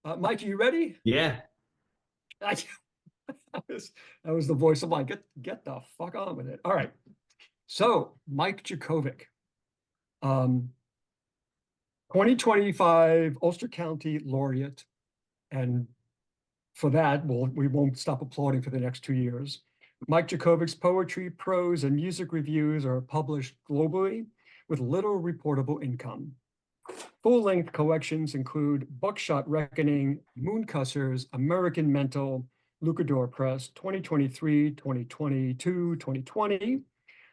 Mike, are you ready? Yeah. I, that was the voice of Mike. Get the fuck on with it. All right. So, Mike Jurkovic, um, 2025 Ulster County Laureate. And for that, we won't stop applauding for the next 2 years. Mike Jurkovic's poetry, prose, and music reviews are published globally with little reportable income. Full-length collections include Buckshot Reckoning, Mooncussers, American Mental, Lucador Press, 2023, 2022, 2020.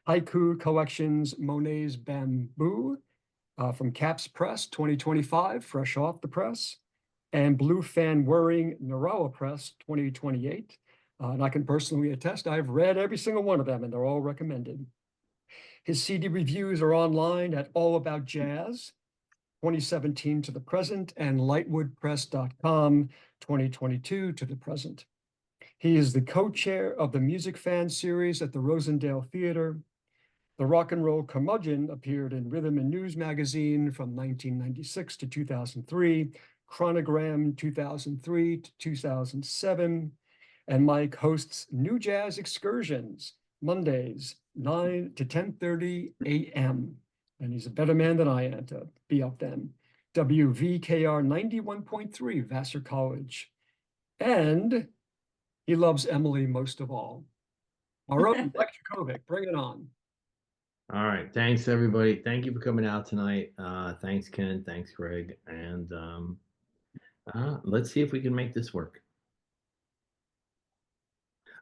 Haiku collections, Monet's Bamboo, from Caps Press, 2025, fresh off the press. And Blue Fan Whirring, Narawa Press, 2028. And I can personally attest, I've read every single one of them, and they're all recommended. His CD reviews are online at All About Jazz, 2017 to the present, and lightwoodpress.com, 2022 to the present. He is the co-chair of the Music Fan Series at the Rosendale Theater. The Rock and Roll Curmudgeon appeared in Rhythm and News magazine from 1996 to 2003, Chronogram 2003 to 2007, and Mike hosts New Jazz Excursions, Mondays, 9 to 10:30 a.m. And he's a better man than I am to be up then. WVKR 91.3, Vassar College. And he loves Emily most of all. Our own Mike Jurkovic, bring it on. All right. Thanks, everybody. Thank you for coming out tonight. Thanks, Ken. Thanks, Greg. And let's see if we can make this work.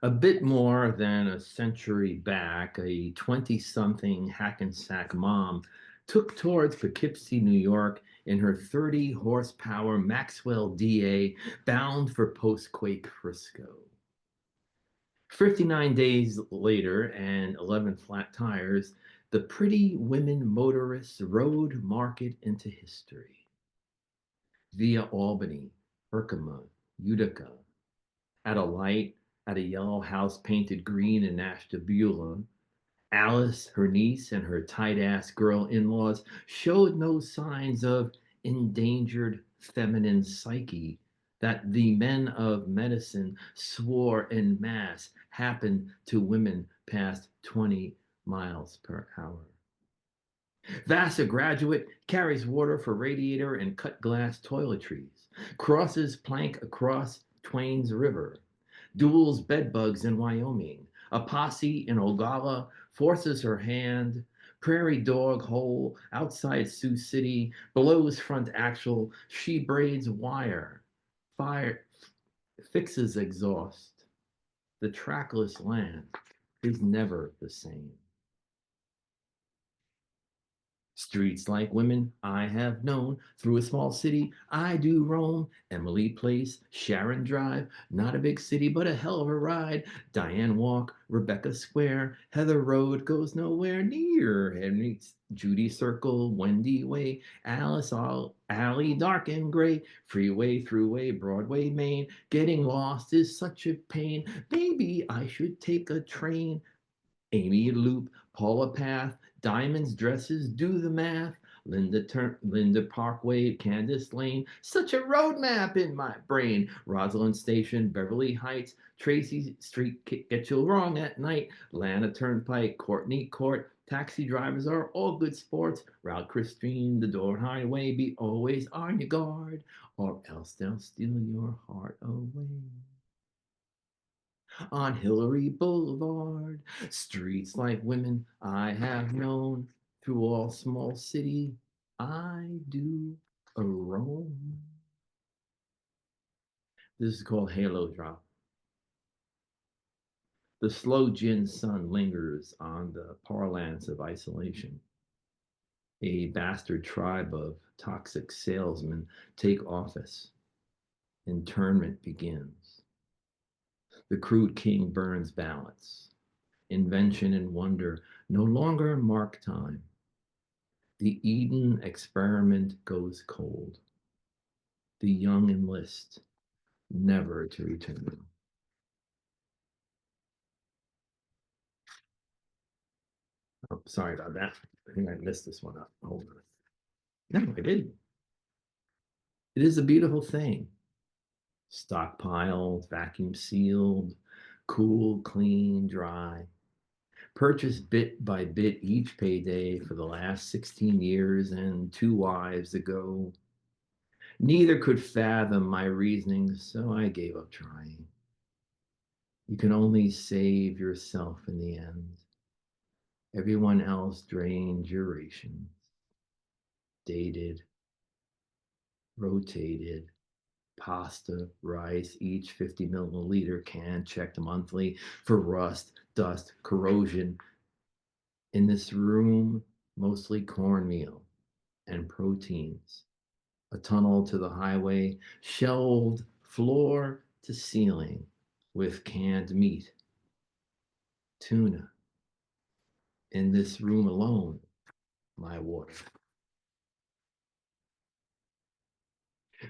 A bit more than a century back, a 20-something Hackensack mom took towards Poughkeepsie, New York in her 30-horsepower Maxwell DA bound for post-quake Frisco. 59 days later and 11 flat tires, the pretty women motorists rode market into history. Via Albany, Herkimer, Utica, at a light, at a yellow house painted green in Ashtabula, Alice, her niece, and her tight-ass girl-in-laws showed no signs of endangered feminine psyche that the men of medicine swore en masse happened to women past 20 miles per hour. Vassar graduate carries water for radiator and cut glass toiletries, crosses plank across Twain's River, duels bedbugs in Wyoming, a posse in Ogalla forces her hand, prairie dog hole outside Sioux City, blows front axle, she braids wire, fire fixes exhaust. The trackless land is never the same. Streets like women I have known, through a small city I do roam. Emily Place, Sharon Drive, not a big city but a hell of a ride. Diane Walk, Rebecca Square, Heather Road goes nowhere near. Henry Judy Circle, Wendy Way, Alice Alley, dark and gray. Freeway, throughway, Broadway, Main. Getting lost is such a pain. Maybe I should take a train. Amy Loop, Paula Path, Diamonds, Dresses, do the math. Linda Parkway, Candace Lane, such a roadmap in my brain. Rosalind Station, Beverly Heights, Tracy Street, get you wrong at night. Lana Turnpike, Courtney Court, taxi drivers are all good sports. Route Christine, the Door Highway, be always on your guard, or else they'll steal your heart away. On Hillary Boulevard, streets like women I have known, through all small city I do a roam. This is called Halo Drop. The slow gin sun lingers on the parlance of isolation. A bastard tribe of toxic salesmen take office. Internment begins. The crude king burns ballots. Invention and wonder no longer mark time. The Eden experiment goes cold. The young enlist, never to return. Oh, sorry about that. I think I missed this one up. Hold on. No, I didn't. It is a beautiful thing Stockpiled, vacuum sealed, cool, clean, dry. Purchased bit by bit each payday for the last 16 years and 2 wives ago. Neither could fathom my reasoning, so I gave up trying. You can only save yourself in the end. Everyone else drained your rations, dated, rotated, pasta, rice, each 50 milliliter can checked monthly for rust, dust, corrosion. In this room, mostly cornmeal and proteins. A tunnel to the highway, shelved floor to ceiling with canned meat, tuna. In this room alone, my water.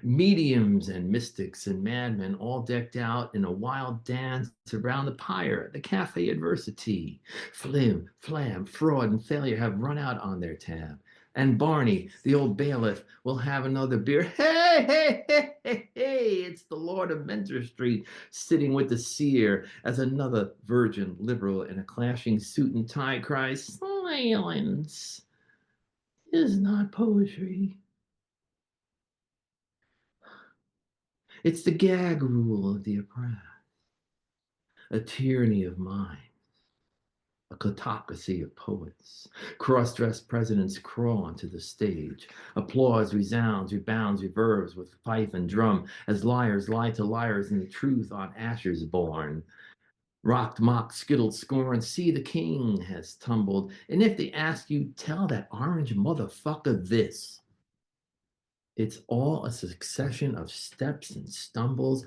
Mediums and mystics and madmen all decked out in a wild dance around the pyre at the Cafe Adversity. Flim, flam, fraud, and failure have run out on their tab. And Barney, the old bailiff, will have another beer. Hey, hey, hey, hey, hey, it's the Lord of Mentor Street sitting with the seer as another virgin liberal in a clashing suit and tie cries, silence is not poetry. It's the gag rule of the oppressed, a tyranny of minds, a kleptocracy of poets. Cross-dressed presidents crawl onto the stage. Applause resounds, rebounds, reverbs with fife and drum as liars lie to liars and the truth on ashes born. Rocked, mocked, skittled scorn, see the king has tumbled. And if they ask you, tell that orange motherfucker this. It's all a succession of steps and stumbles,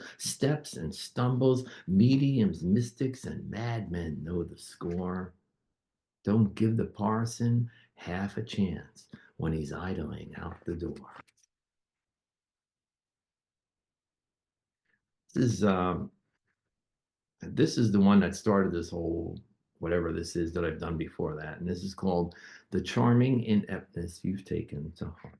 mediums, mystics, and madmen know the score. Don't give the parson half a chance when he's idling out the door. This is this is the one that started this whole whatever this is that I've done before that, and this is called "The Charming Ineptness You've Taken to Heart."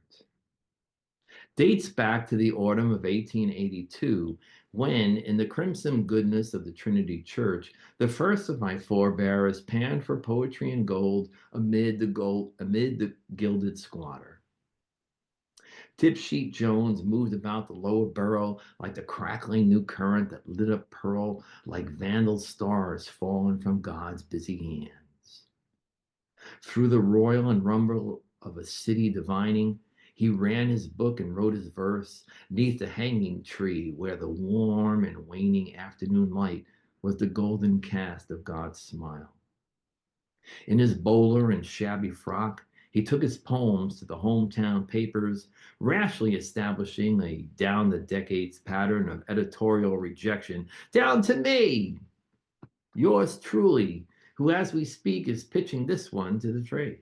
Dates back to the autumn of 1882, when, in the crimson goodness of the Trinity Church, the first of my forebears panned for poetry and gold amid the gilded squatter. Tipsheet Jones moved about the lower borough like the crackling new current that lit up Pearl like vandal stars fallen from God's busy hands. Through the roil and rumble of a city divining, he ran his book and wrote his verse neath the hanging tree where the warm and waning afternoon light was the golden cast of God's smile. In his bowler and shabby frock, he took his poems to the hometown papers, rashly establishing a down the decades pattern of editorial rejection. Down to me, yours truly, who as we speak is pitching this one to the trade.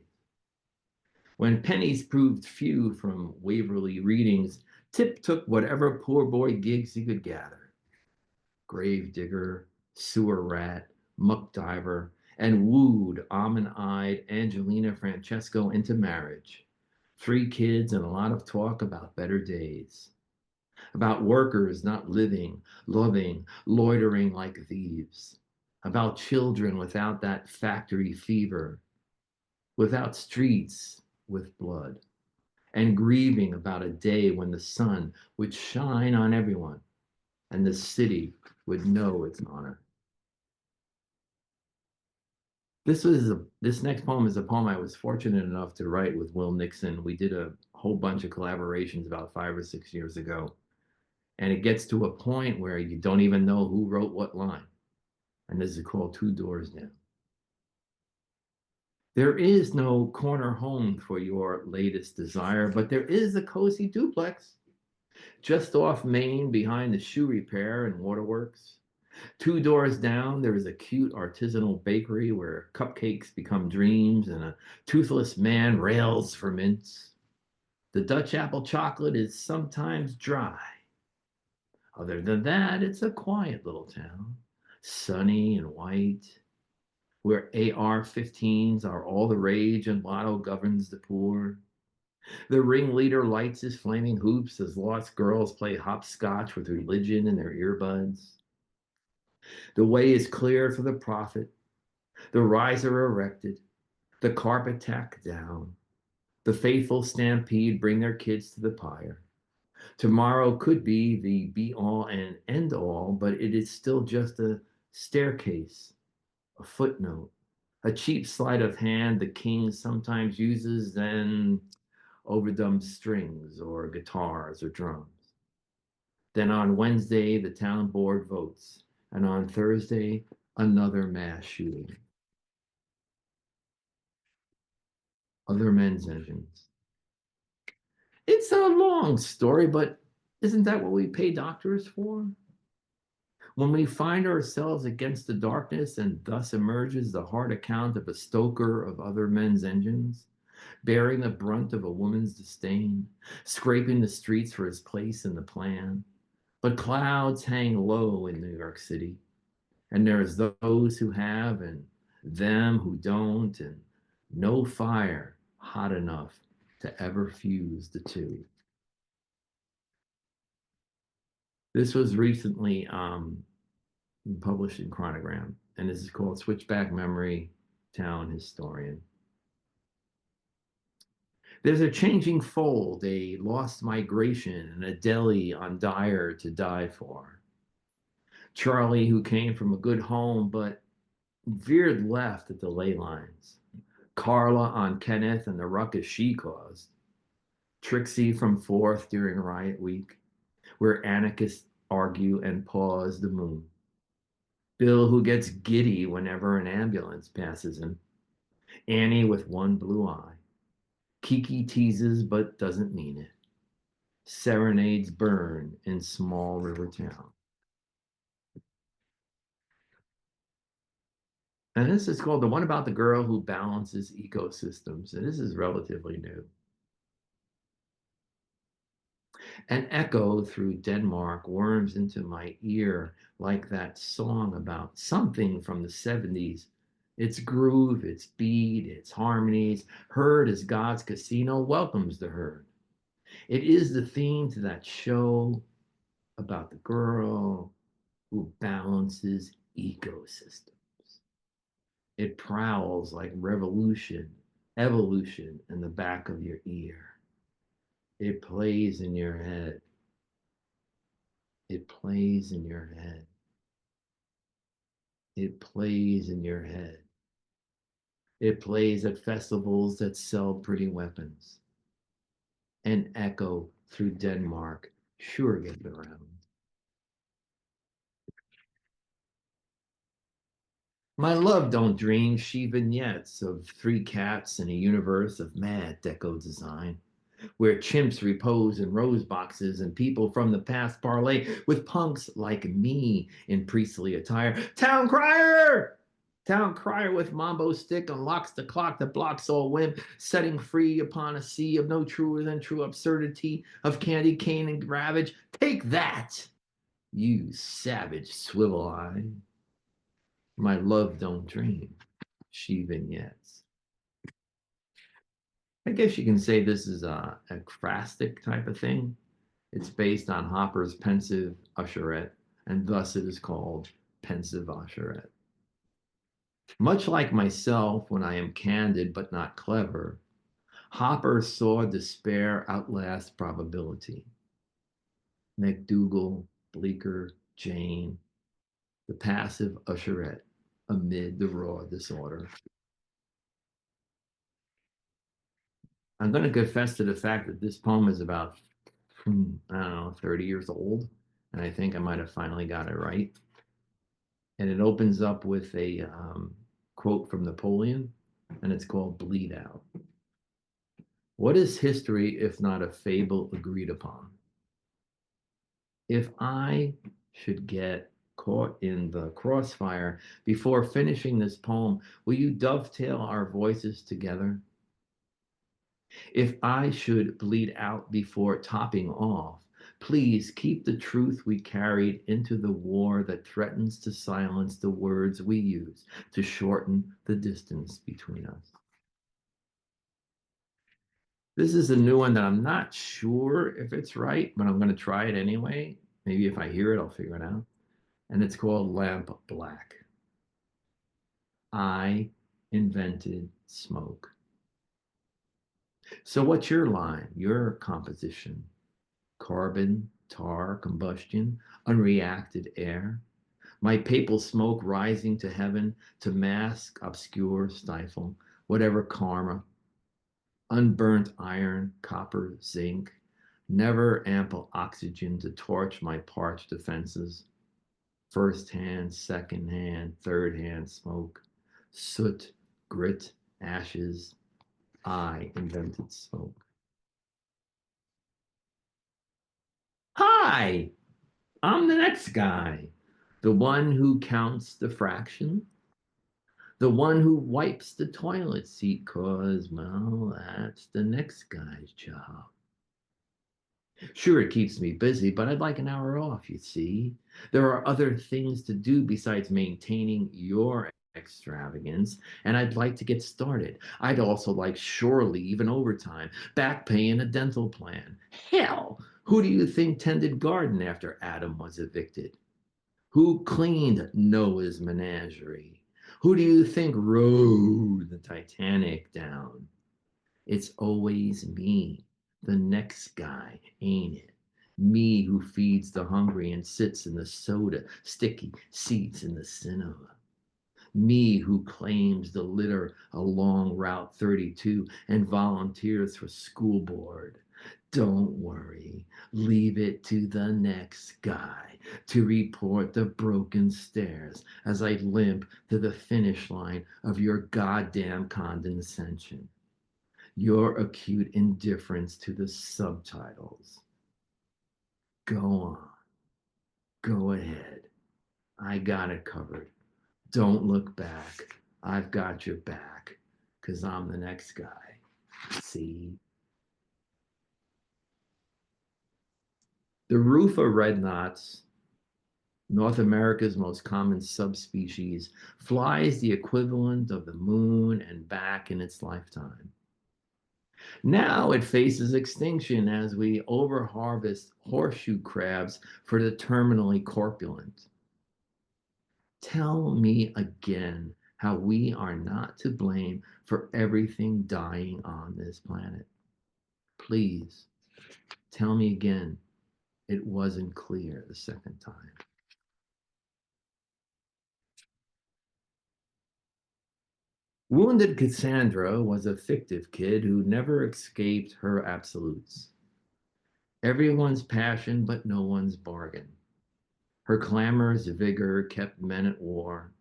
When pennies proved few from Waverly readings, Tip took whatever poor boy gigs he could gather. Grave digger, sewer rat, muck diver, and wooed almond-eyed Angelina Francesco into marriage. 3 kids and a lot of talk about better days. About workers not living, loving, loitering like thieves. About children without that factory fever. Without streets with blood, and grieving about a day when the sun would shine on everyone and the city would know its honor. This next poem is a poem I was fortunate enough to write with Will Nixon. We did a whole bunch of collaborations about 5 or 6 years ago, and it gets to a point where you don't even know who wrote what line. And this is called Two Doors Down. There is no corner home for your latest desire, but there is a cozy duplex just off Main behind the shoe repair and waterworks. 2 doors down, there is a cute artisanal bakery where cupcakes become dreams and a toothless man rails for mints. The Dutch apple chocolate is sometimes dry. Other than that, it's a quiet little town, sunny and white, where AR-15s are all the rage and lotto governs the poor. The ringleader lights his flaming hoops as lost girls play hopscotch with religion in their earbuds. The way is clear for the prophet, the riser erected, the carpet tacked down. The faithful stampede bring their kids to the pyre. Tomorrow could be the be all and end all, but it is still just a staircase, a footnote, a cheap sleight of hand the king sometimes uses, then overdone strings or guitars or drums. Then on Wednesday, the town board votes, and on Thursday, another mass shooting. Other men's engines. It's a long story, but isn't that what we pay doctors for? When we find ourselves against the darkness and thus emerges the hard account of a stoker of other men's engines, bearing the brunt of a woman's disdain, scraping the streets for his place in the plan. But clouds hang low in New York City, and there's those who have and them who don't, and no fire hot enough to ever fuse the two. This was recently published in Chronogram, and this is called Switchback Memory Town Historian. There's a changing fold, a lost migration, and a deli on Dyer to die for. Charlie, who came from a good home but veered left at the ley lines. Carla on Kenneth and the ruckus she caused. Trixie from Fourth during riot week, where anarchists argue and pause the moon. Bill, who gets giddy whenever an ambulance passes him. Annie with one blue eye. Kiki teases but doesn't mean it. Serenades burn in small river town. And this is called The One About the Girl Who Balances Ecosystems. And this is relatively new. An echo through Denmark worms into my ear like that song about something from the 70s. Its groove, its beat, its harmonies, heard as God's casino welcomes the herd. It is the theme to that show about the girl who balances ecosystems. It prowls like revolution, evolution in the back of your ear. It plays in your head. It plays in your head. It plays in your head. It plays at festivals that sell pretty weapons. An echo through Denmark sure gets around. My love don't dream she vignettes of three cats in a universe of mad deco design, where chimps repose in rose boxes and people from the past parlay with punks like me in priestly attire. Town crier! Town crier with mambo stick unlocks the clock that blocks all whim, setting free upon a sea of no truer than true absurdity of candy cane and ravage. Take that, you savage swivel eye. My love don't dream, she vignettes. I guess you can say this is a ekphrastic type of thing. It's based on Hopper's pensive usherette, and thus it is called pensive usherette. Much like myself, when I am candid but not clever, Hopper saw despair outlast probability. MacDougall, Bleecker, Jane, the passive usherette amid the raw disorder. I'm going to confess to the fact that this poem is about, I don't know, 30 years old, and I think I might have finally got it right. And it opens up with a quote from Napoleon, and it's called Bleed Out. What is history if not a fable agreed upon? If I should get caught in the crossfire before finishing this poem, will you dovetail our voices together? If I should bleed out before topping off, please keep the truth we carried into the war that threatens to silence the words we use to shorten the distance between us. This is a new one that I'm not sure if it's right, but I'm going to try it anyway. Maybe if I hear it, I'll figure it out. And it's called Lamp Black. I invented smoke. So what's your line, your composition? Carbon, tar, combustion, unreacted air? My papal smoke rising to heaven to mask, obscure, stifle, whatever karma, unburnt iron, copper, zinc, never ample oxygen to torch my parched defenses. First hand, second hand, third hand smoke, soot, grit, ashes. I invented smoke. Hi, I'm the next guy, the one who counts the fraction, the one who wipes the toilet seat, cause, well, that's the next guy's job. Sure, it keeps me busy, but I'd like an hour off, you see. There are other things to do besides maintaining your extravagance, and I'd like to get started. I'd also like shore leave and overtime, back pay and a dental plan. Hell, who do you think tended garden after Adam was evicted? Who cleaned Noah's menagerie? Who do you think rowed the Titanic down? It's always me, the next guy, ain't it? Me who feeds the hungry and sits in the soda, sticky seats in the cinema. Me who claims the litter along Route 32 and volunteers for school board. Don't worry, leave it to the next guy to report the broken stairs as I limp to the finish line of your goddamn condescension, your acute indifference to the subtitles. Go on. Go ahead. I got it covered. Don't look back. I've got your back because I'm the next guy. See? The Rufa red knots, North America's most common subspecies, flies the equivalent of the moon and back in its lifetime. Now it faces extinction as we overharvest horseshoe crabs for the terminally corpulent. Tell me again how we are not to blame for everything dying on this planet. Please tell me again. It wasn't clear the second time. Wounded Cassandra was a fictive kid who never escaped her absolutes. Everyone's passion, but no one's bargain. Her clamorous vigor kept men at war,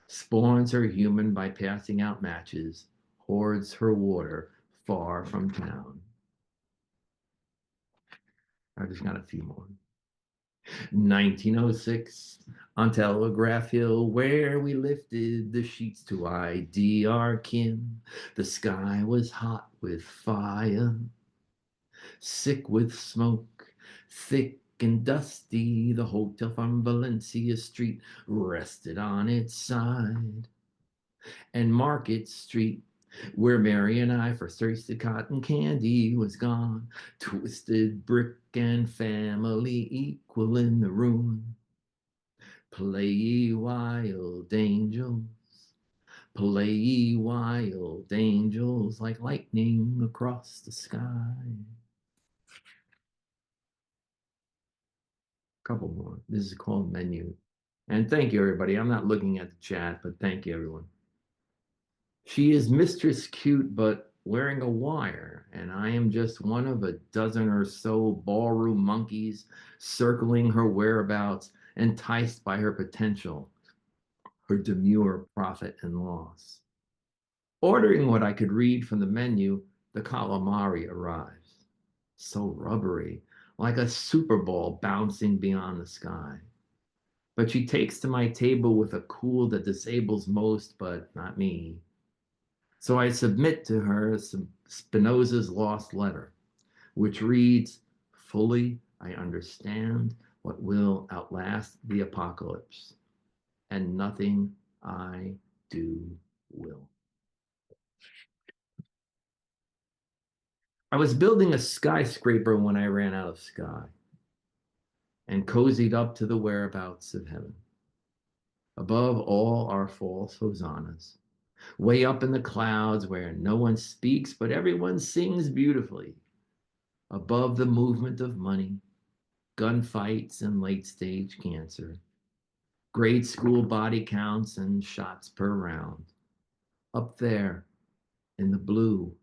spawns her human by passing out matches, hoards her water far from town. I just got a few more. 1906, on Telegraph Hill, where we lifted the sheets to ID our kin. The sky was hot with fire, sick with smoke, thick and dusty. The hotel from Valencia Street rested on its side. And Market Street, where Mary and I first tasted cotton candy, was gone. Twisted brick and family equal in the room. Play ye wild angels, play ye wild angels like lightning across the sky. Couple more. This is called Menu. And thank you, everybody. I'm not looking at the chat, but thank you, everyone. She is Mistress Cute, but wearing a wire, and I am just one of a dozen or so ballroom monkeys circling her whereabouts, enticed by her potential, her demure profit and loss. Ordering what I could read from the menu, the calamari arrives. So rubbery, like a Super Ball bouncing beyond the sky. But she takes to my table with a cool that disables most, but not me. So I submit to her Spinoza's lost letter, which reads, fully I understand what will outlast the apocalypse, and nothing I do will. I was building a skyscraper when I ran out of sky and cozied up to the whereabouts of heaven. Above all our false hosannas, way up in the clouds where no one speaks but everyone sings beautifully, above the movement of money, gunfights and late-stage cancer, grade school body counts and shots per round. Up there in the blue,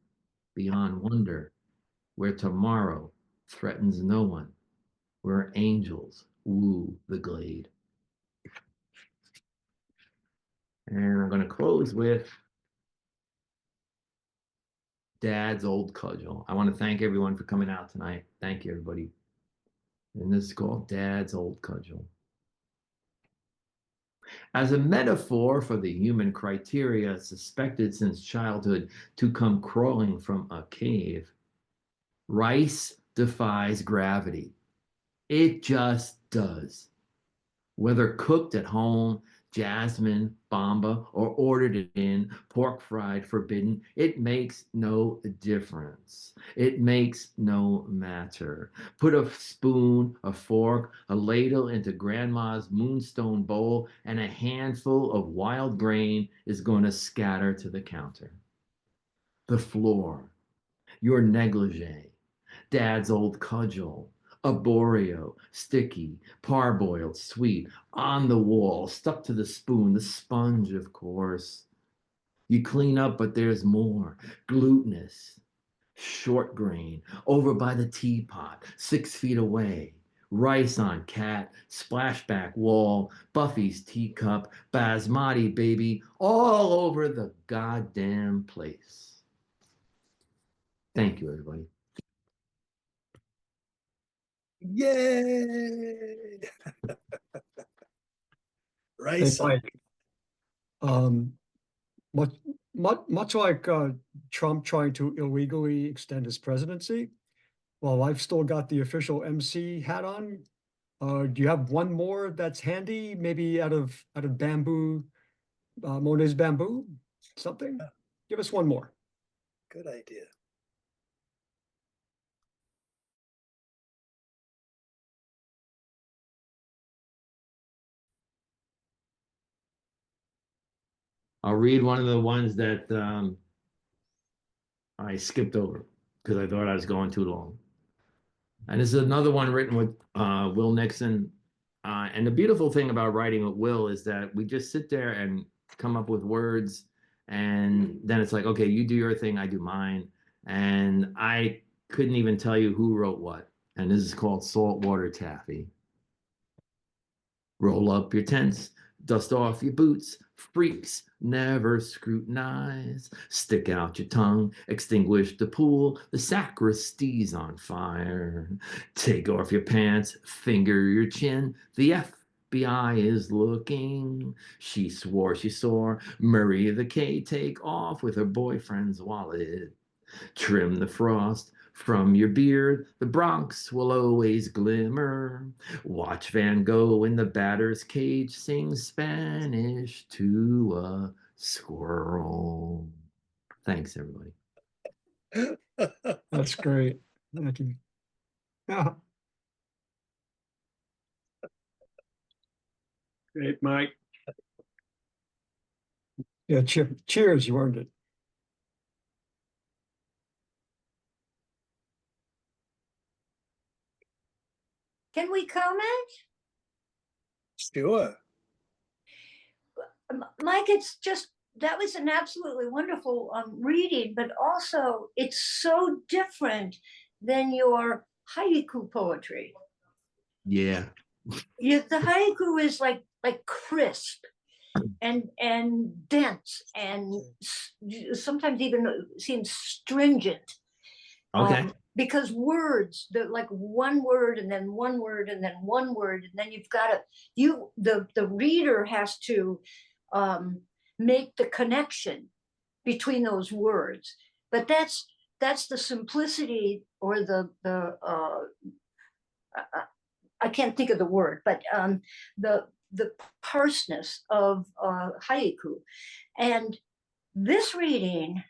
beyond wonder, where tomorrow threatens no one, where angels woo the glade. And I'm going to close with Dad's Old Cudgel. I want to thank everyone for coming out tonight. Thank you, everybody. And this is called Dad's Old Cudgel. As a metaphor for the human criteria suspected since childhood to come crawling from a cave, rice defies gravity. It just does. Whether cooked at home, jasmine, bamba, or ordered it in, pork fried, forbidden, it makes no difference. It makes no matter. Put a spoon, a fork, a ladle into grandma's moonstone bowl, and a handful of wild grain is going to scatter to the counter. The floor, your negligee, Dad's old cudgel, arboreal, sticky, parboiled, sweet, on the wall, stuck to the spoon, the sponge, of course. You clean up, but there's more. Glutinous, short grain, over by the teapot, 6 feet away. Rice on cat, splashback wall, Buffy's teacup, basmati baby, all over the goddamn place. Thank you, everybody. Yay! Hey, Rice. Mike, um, much like Trump trying to illegally extend his presidency, well, I've still got the official MC hat on. Do you have one more that's handy? Maybe out of bamboo, Monet's bamboo, something? Give us one more. Good idea. I'll read one of the ones that I skipped over because I thought I was going too long. And this is another one written with Will Nixon. And the beautiful thing about writing with Will is that we just sit there and come up with words. And then it's like, okay, you do your thing, I do mine. And I couldn't even tell you who wrote what. And this is called Saltwater Taffy. Roll up your tents, dust off your boots, freaks never scrutinize. Stick out your tongue, extinguish the pool, the sacristy's on fire. Take off your pants, finger your chin, the FBI is looking. She swore she saw Murray the K take off with her boyfriend's wallet. Trim the frost from your beard, the Bronx will always glimmer. Watch Van Gogh in the batter's cage sing Spanish to a squirrel. Thanks, everybody. That's great. Thank you. Yeah. Great, Mike. Yeah, cheers, you earned it. Can we comment? Sure. Mike, it's just, that was an absolutely wonderful reading, but also it's so different than your haiku poetry. Yeah. The haiku is like crisp and dense and sometimes even seems stringent. Okay. Because words, they're like one word and then one word and then one word, and then you've got to, the reader has to make the connection between those words. But that's the simplicity, or I can't think of the word, but the parseness of haiku. And this reading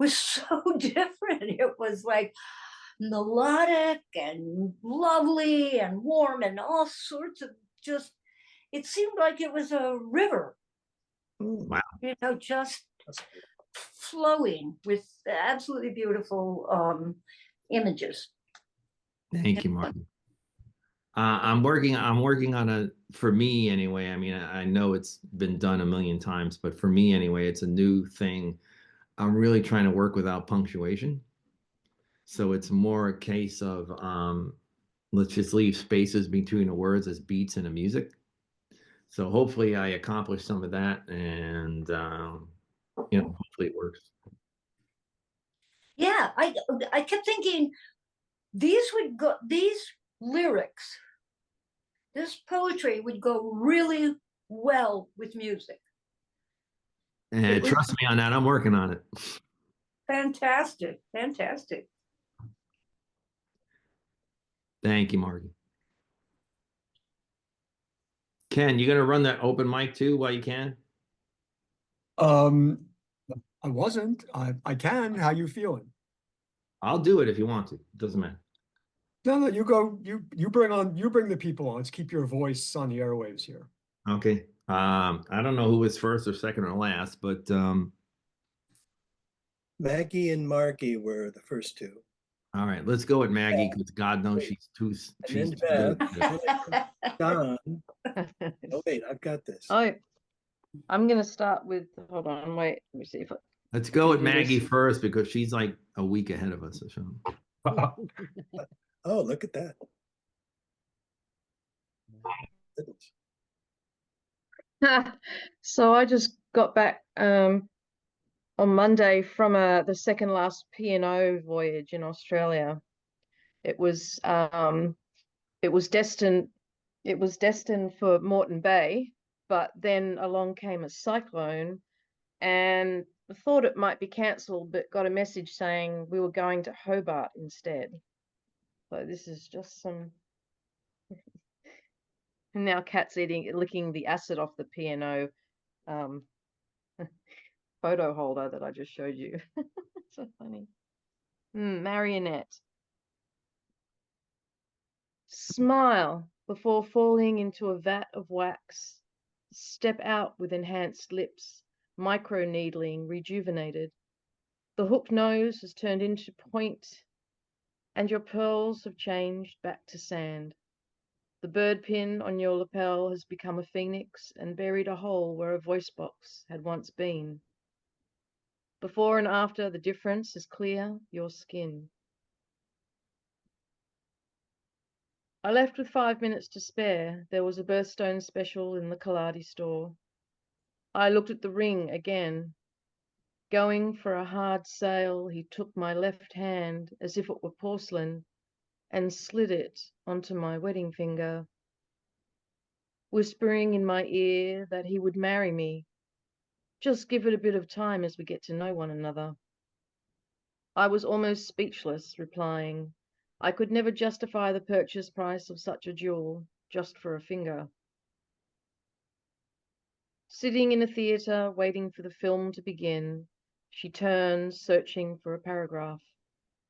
was so different. It was like melodic and lovely and warm and all sorts of just, it seemed like it was a river, Wow. you know, just flowing with absolutely beautiful images. Thank you, Margie. I'm working on a, for me anyway, I mean, I know it's been done a million times, but for me anyway, it's a new thing. I'm really trying to work without punctuation. So it's more a case of let's just leave spaces between the words as beats in a music. So hopefully I accomplish some of that, and hopefully it works. Yeah, I kept thinking these lyrics, this poetry would go really well with music. It And was trust me on that, I'm working on it. fantastic, fantastic. Thank you, Margie. Ken, you gonna run that open mic too while you can? Um, I wasn't. I can. How you feeling? I'll do it if you want to. It doesn't matter. No, no, you go. You bring the people on. Let's keep your voice on the airwaves here. Okay. I don't know who was first or second or last, but Maggie and Margi were the first two. all right, let's go with Maggie because God knows she's too then good at this. Don. Oh wait, I've got this. Oh, I'm gonna start with, hold on, wait, let me see if Let's go with Do this. Maggie first because she's like a week ahead of us or something. Oh, look at that. So I just got back on Monday from the second last P&O voyage in Australia. It was destined for Moreton Bay, but then along came a cyclone and thought it might be cancelled, but got a message saying we were going to Hobart instead. So this is just some. And now Kat's licking the acid off the P&O photo holder that I just showed you. So funny. Marionette. Smile before falling into a vat of wax. Step out with enhanced lips, micro-needling, rejuvenated. The hook nose has turned into point, and your pearls have changed back to sand. The bird pin on your lapel has become a phoenix and buried a hole where a voice box had once been. Before and after, the difference is clear, your skin. I left with 5 minutes to spare. There was a birthstone special in the Kaladi store. I looked at the ring again. Going for a hard sale, he took my left hand as if it were porcelain and slid it onto my wedding finger, whispering in my ear that he would marry me. Just give it a bit of time as we get to know one another. I was almost speechless, replying, I could never justify the purchase price of such a jewel just for a finger. Sitting in a theatre, waiting for the film to begin, she turns, searching for a paragraph.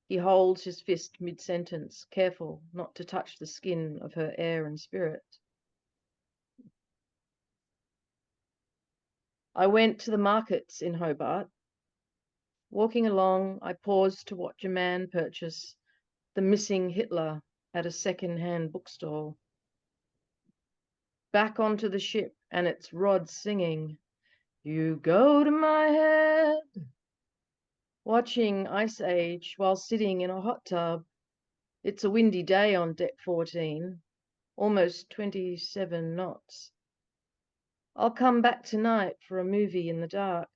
He holds his fist mid-sentence, careful not to touch the skin of her air and spirit. I went to the markets in Hobart. Walking along, I paused to watch a man purchase The Missing Hitler at a second-hand bookstall. Back onto the ship and its rod singing, You go to my head. Watching Ice Age while sitting in a hot tub. It's a windy day on deck 14, almost 27 knots. I'll come back tonight for a movie in the dark.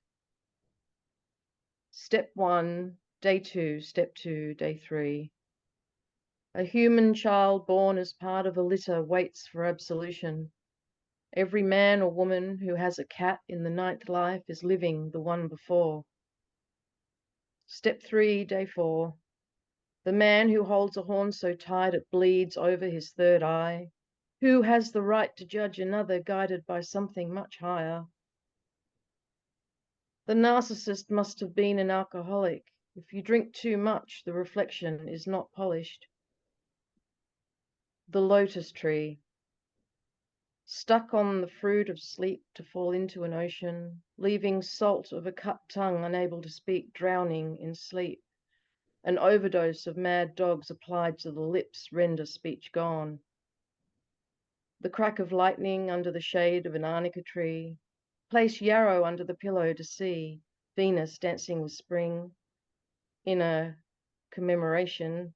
Step 1, day 2, step 2, day 3. A human child born as part of a litter waits for absolution. Every man or woman who has a cat in the ninth life is living the one before. Step 3, day 4. The man who holds a horn so tight it bleeds over his third eye. Who has the right to judge another guided by something much higher? The narcissist must have been an alcoholic. If you drink too much, the reflection is not polished. The lotus tree, stuck on the fruit of sleep to fall into an ocean, leaving salt of a cut tongue unable to speak, drowning in sleep. An overdose of mad dogs applied to the lips render speech gone. The crack of lightning under the shade of an arnica tree. Place yarrow under the pillow to see Venus dancing with spring in a commemoration.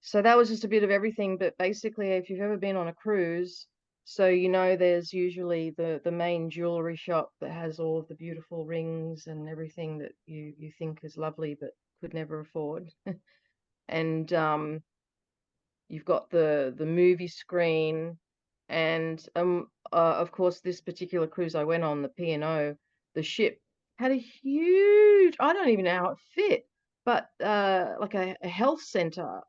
So that was just a bit of everything, but basically if you've ever been on a cruise, so you know there's usually the main jewelry shop that has all of the beautiful rings and everything that you think is lovely but could never afford. And you've got the movie screen, and of course this particular cruise I went on, the P&O, the ship had a huge, I don't even know how it fit, but like a health center,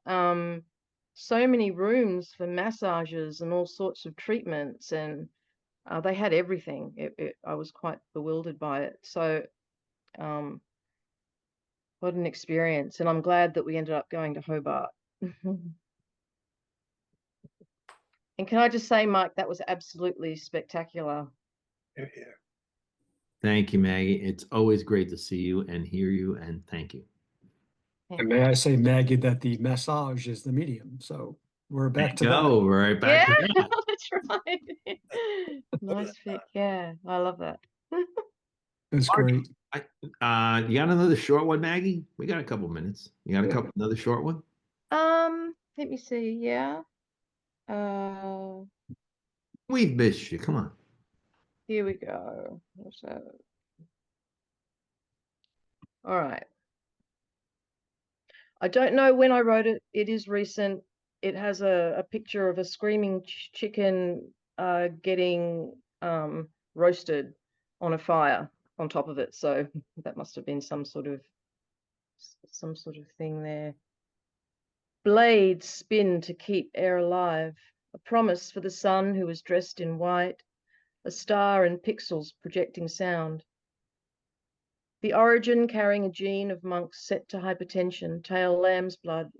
so many rooms for massages and all sorts of treatments, and they had everything. I was quite bewildered by it. So what an experience, and I'm glad that we ended up going to Hobart. And can I just say, Mike, that was absolutely spectacular. Yeah. Thank you, Maggie. It's always great to see you and hear you, and thank you. And may I say, Maggie, that the massage is the medium. So we're back to that. Go right back Yeah, to that. that's right. Nice pick. Yeah, I love that. It's great. You got another short one, Maggie? We got a couple minutes. You got another short one? Let me see. Yeah. We've missed you. Come on. Here we go. What's that? All right. I don't know when I wrote it. It is recent. It has a picture of a screaming chicken getting roasted on a fire on top of it. So that must have been some sort of thing there. Blades spin to keep air alive. A promise for the sun who is dressed in white. A star and pixels projecting sound. The origin carrying a gene of monks set to hypertension, tail lamb's blood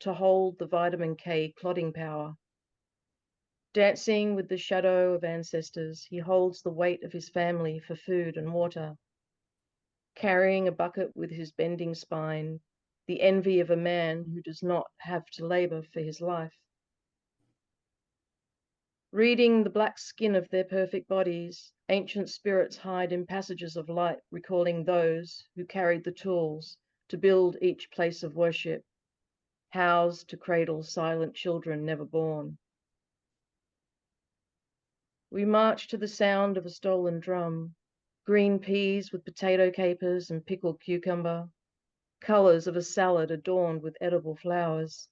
to hold the vitamin K clotting power. Dancing with the shadow of ancestors, he holds the weight of his family for food and water. Carrying a bucket with his bending spine, the envy of a man who does not have to labor for his life. Reading the black skin of their perfect bodies, ancient spirits hide in passages of light, recalling those who carried the tools to build each place of worship, housed to cradle silent children never born. We march to the sound of a stolen drum, green peas with potato capers and pickled cucumber, colors of a salad adorned with edible flowers.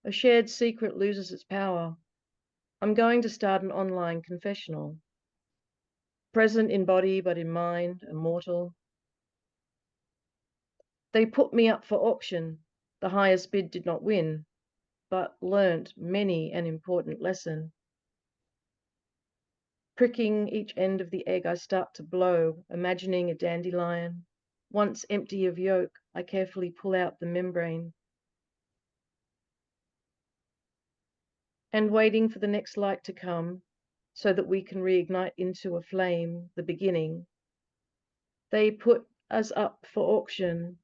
A shared secret loses its power. I'm going to start an online confessional. Present in body, but in mind, immortal. They put me up for auction. The highest bid did not win, but learnt many an important lesson. Pricking each end of the egg, I start to blow, imagining a dandelion. Once empty of yolk, I carefully pull out the membrane. And waiting for the next light to come, so that we can reignite into a flame, the beginning. They put us up for auction,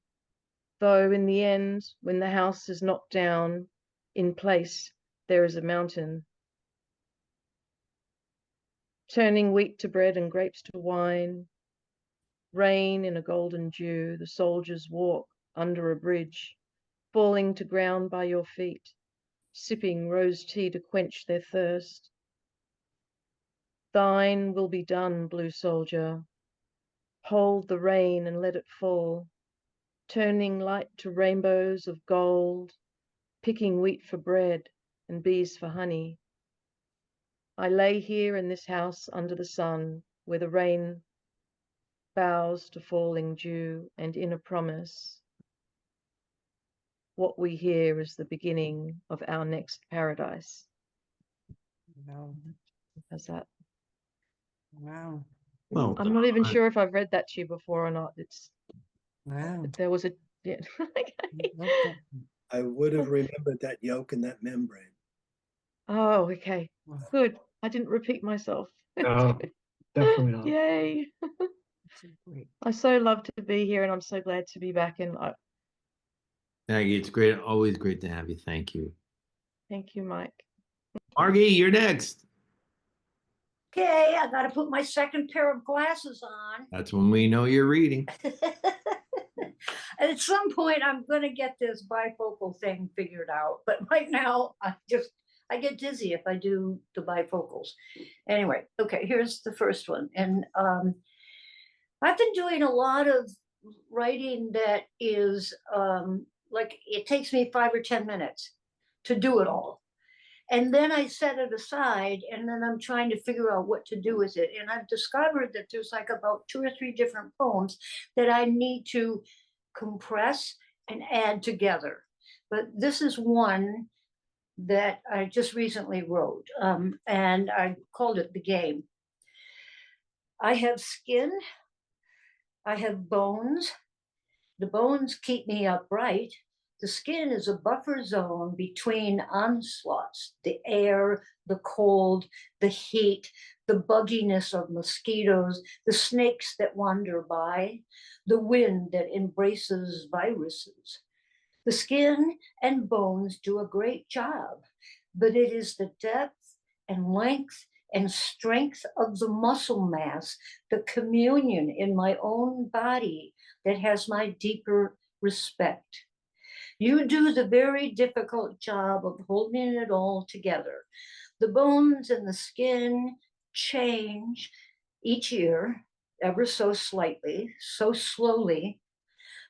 though in the end, when the house is knocked down, in place there is a mountain. Turning wheat to bread and grapes to wine, rain in a golden dew, the soldiers walk under a bridge, falling to ground by your feet, sipping rose tea to quench their thirst. Thine will be done, blue soldier. Hold the rain and let it fall, turning light to rainbows of gold, picking wheat for bread and bees for honey. I lay here in this house under the sun, where the rain bows to falling dew, and in a promise, what we hear is the beginning of our next paradise. No. How's that? Wow. Well, I'm not even sure if I've read that to you before or not. It's Wow. there was a yeah. Okay. Love that. I would have remembered that yolk and that membrane. Oh, okay. Wow. Good. I didn't repeat myself. No, definitely not. Yay. So great. I so love to be here and I'm so glad to be back and Maggie, it's great. Always great to have you. Thank you. thank you, Mike. Margie, you're next. Okay, I gotta put my second pair of glasses on. That's when we know you're reading. At some point, I'm gonna get this bifocal thing figured out, but right now, I get dizzy if I do the bifocals. Anyway, okay, here's the first one, and I've been doing a lot of writing that is like it takes me 5 or 10 minutes to do it all. And then I set it aside and then I'm trying to figure out what to do with it. And I've discovered that there's like about 2 or 3 different poems that I need to compress and add together. But this is one that I just recently wrote, and I called it The Game. I have skin, I have bones. The bones keep me upright. The skin is a buffer zone between onslaughts, the air, the cold, the heat, the bugginess of mosquitoes, the snakes that wander by, the wind that embraces viruses. The skin and bones do a great job, but it is the depth and length and strength of the muscle mass, the communion in my own body that has my deeper respect. You do the very difficult job of holding it all together. The bones and the skin change each year, ever so slightly, so slowly,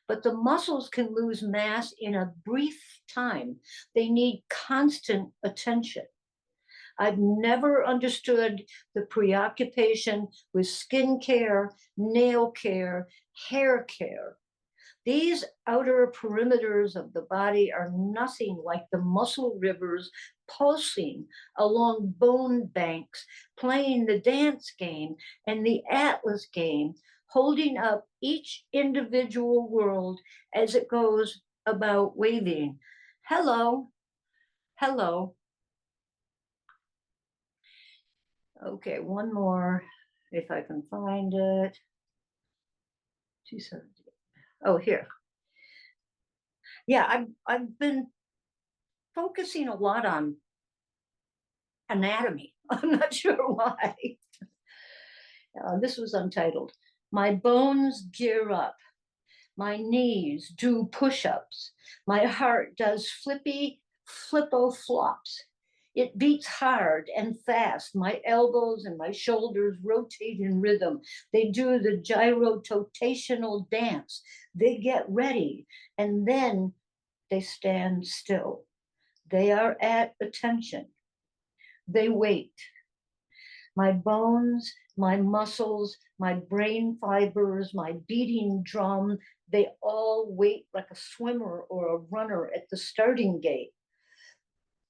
but the muscles can lose mass in a brief time. They need constant attention. I've never understood the preoccupation with skin care, nail care, hair care. These outer perimeters of the body are nothing like the muscle rivers pulsing along bone banks, playing the dance game and the atlas game, holding up each individual world as it goes about waving. Hello, hello. Okay, one more, if I can find it. 270. Oh, here. Yeah, I've been focusing a lot on anatomy. I'm not sure why. This was untitled. My bones gear up. My knees do push-ups. My heart does flippo flops. It beats hard and fast. My elbows and my shoulders rotate in rhythm. They do the gyrototational dance. They get ready and then they stand still. They are at attention. They wait. My bones, my muscles, my brain fibers, my beating drum, they all wait like a swimmer or a runner at the starting gate.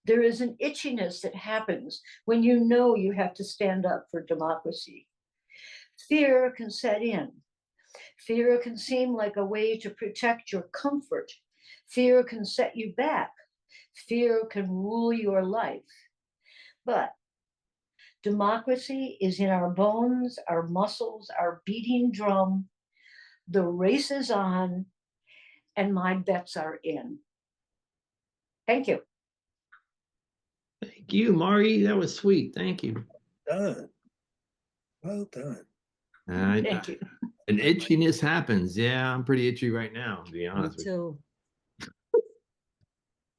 There is an itchiness that happens when you know you have to stand up for democracy. Fear can set in. Fear can seem like a way to protect your comfort. Fear can set you back. Fear can rule your life. But democracy is in our bones, our muscles, our beating drum. The race is on, and my bets are in. Thank you. Thank you, Margie. That was sweet. Thank you. Done. Well done. Thank you. An itchiness happens. Yeah, I'm pretty itchy right now, to be Me honest with you. too.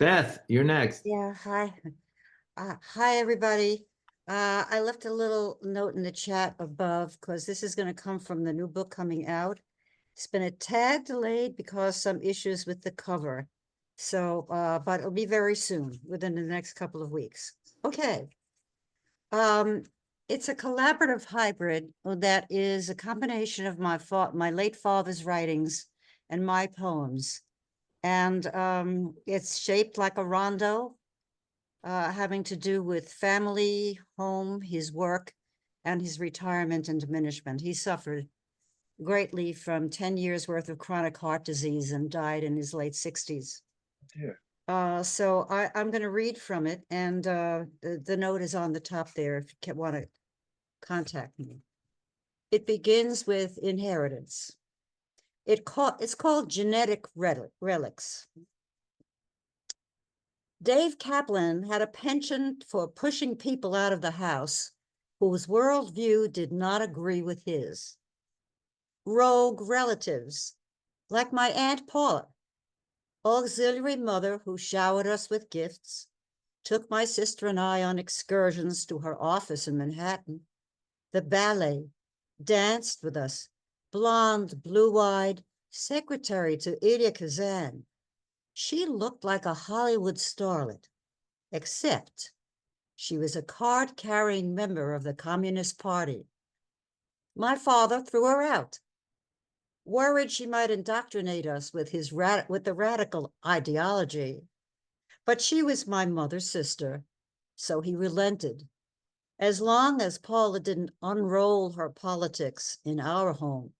Beth, you're next. Yeah, hi. Hi, everybody. I left a little note in the chat above because this is going to come from the new book coming out. It's been a tad delayed because some issues with the cover. So, but it'll be very soon, within the next couple of weeks. Okay. It's a collaborative hybrid that is a combination of my late father's writings and my poems. And it's shaped like a rondo. having to do with family, home, his work, and his retirement and diminishment. He suffered greatly from 10 years worth of chronic heart disease and died in his late 60s. Dear. So I'm going to read from it, and the note is on the top there if you want to contact me. It begins with inheritance. It's called genetic relics. Dave Kaplan had a penchant for pushing people out of the house whose worldview did not agree with his. Rogue relatives, like my Aunt Paula, auxiliary mother who showered us with gifts, took my sister and I on excursions to her office in Manhattan, the ballet, danced with us, blonde, blue-eyed, secretary to Elia Kazan. She looked like a Hollywood starlet, except she was a card-carrying member of the Communist Party. My father threw her out, worried she might indoctrinate us with the radical ideology. But she was my mother's sister, so he relented, as long as Paula didn't unroll her politics in our home.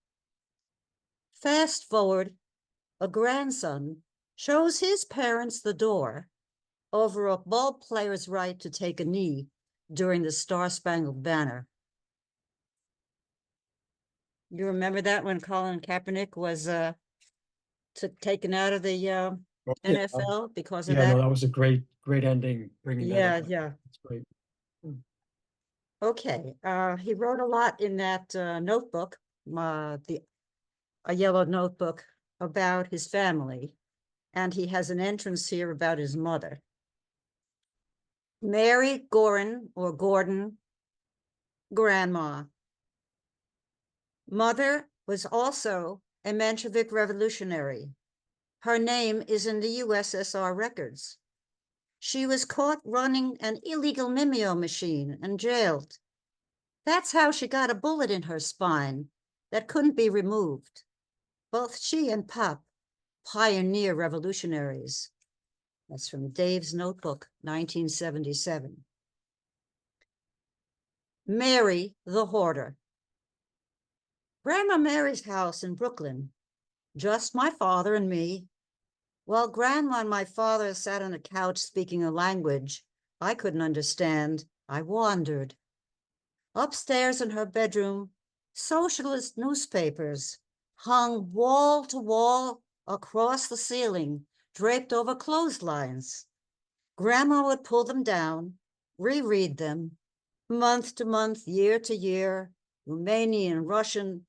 Fast forward, a grandson shows his parents the door over a ball player's right to take a knee during the Star-Spangled Banner. You remember that when Colin Kaepernick was taken out of the NFL because of Yeah, that? no, that was a great ending, bringing that up. Yeah. It's great. Okay, he wrote a lot in that notebook, a yellow notebook about his family, and he has an entrance here about his mother. Mary Gordon, grandma. Mother was also a Menshevik revolutionary. Her name is in the USSR records. She was caught running an illegal mimeo machine and jailed. That's how she got a bullet in her spine that couldn't be removed. Both she and Pop, pioneer revolutionaries. That's from Dave's notebook, 1977. Mary the Hoarder. Grandma Mary's house in Brooklyn, just my father and me. While Grandma and my father sat on a couch speaking a language I couldn't understand, I wandered. Upstairs in her bedroom, socialist newspapers hung wall to wall across the ceiling, draped over clotheslines. Grandma would pull them down, reread them, month to month, year to year, Romanian, Russian.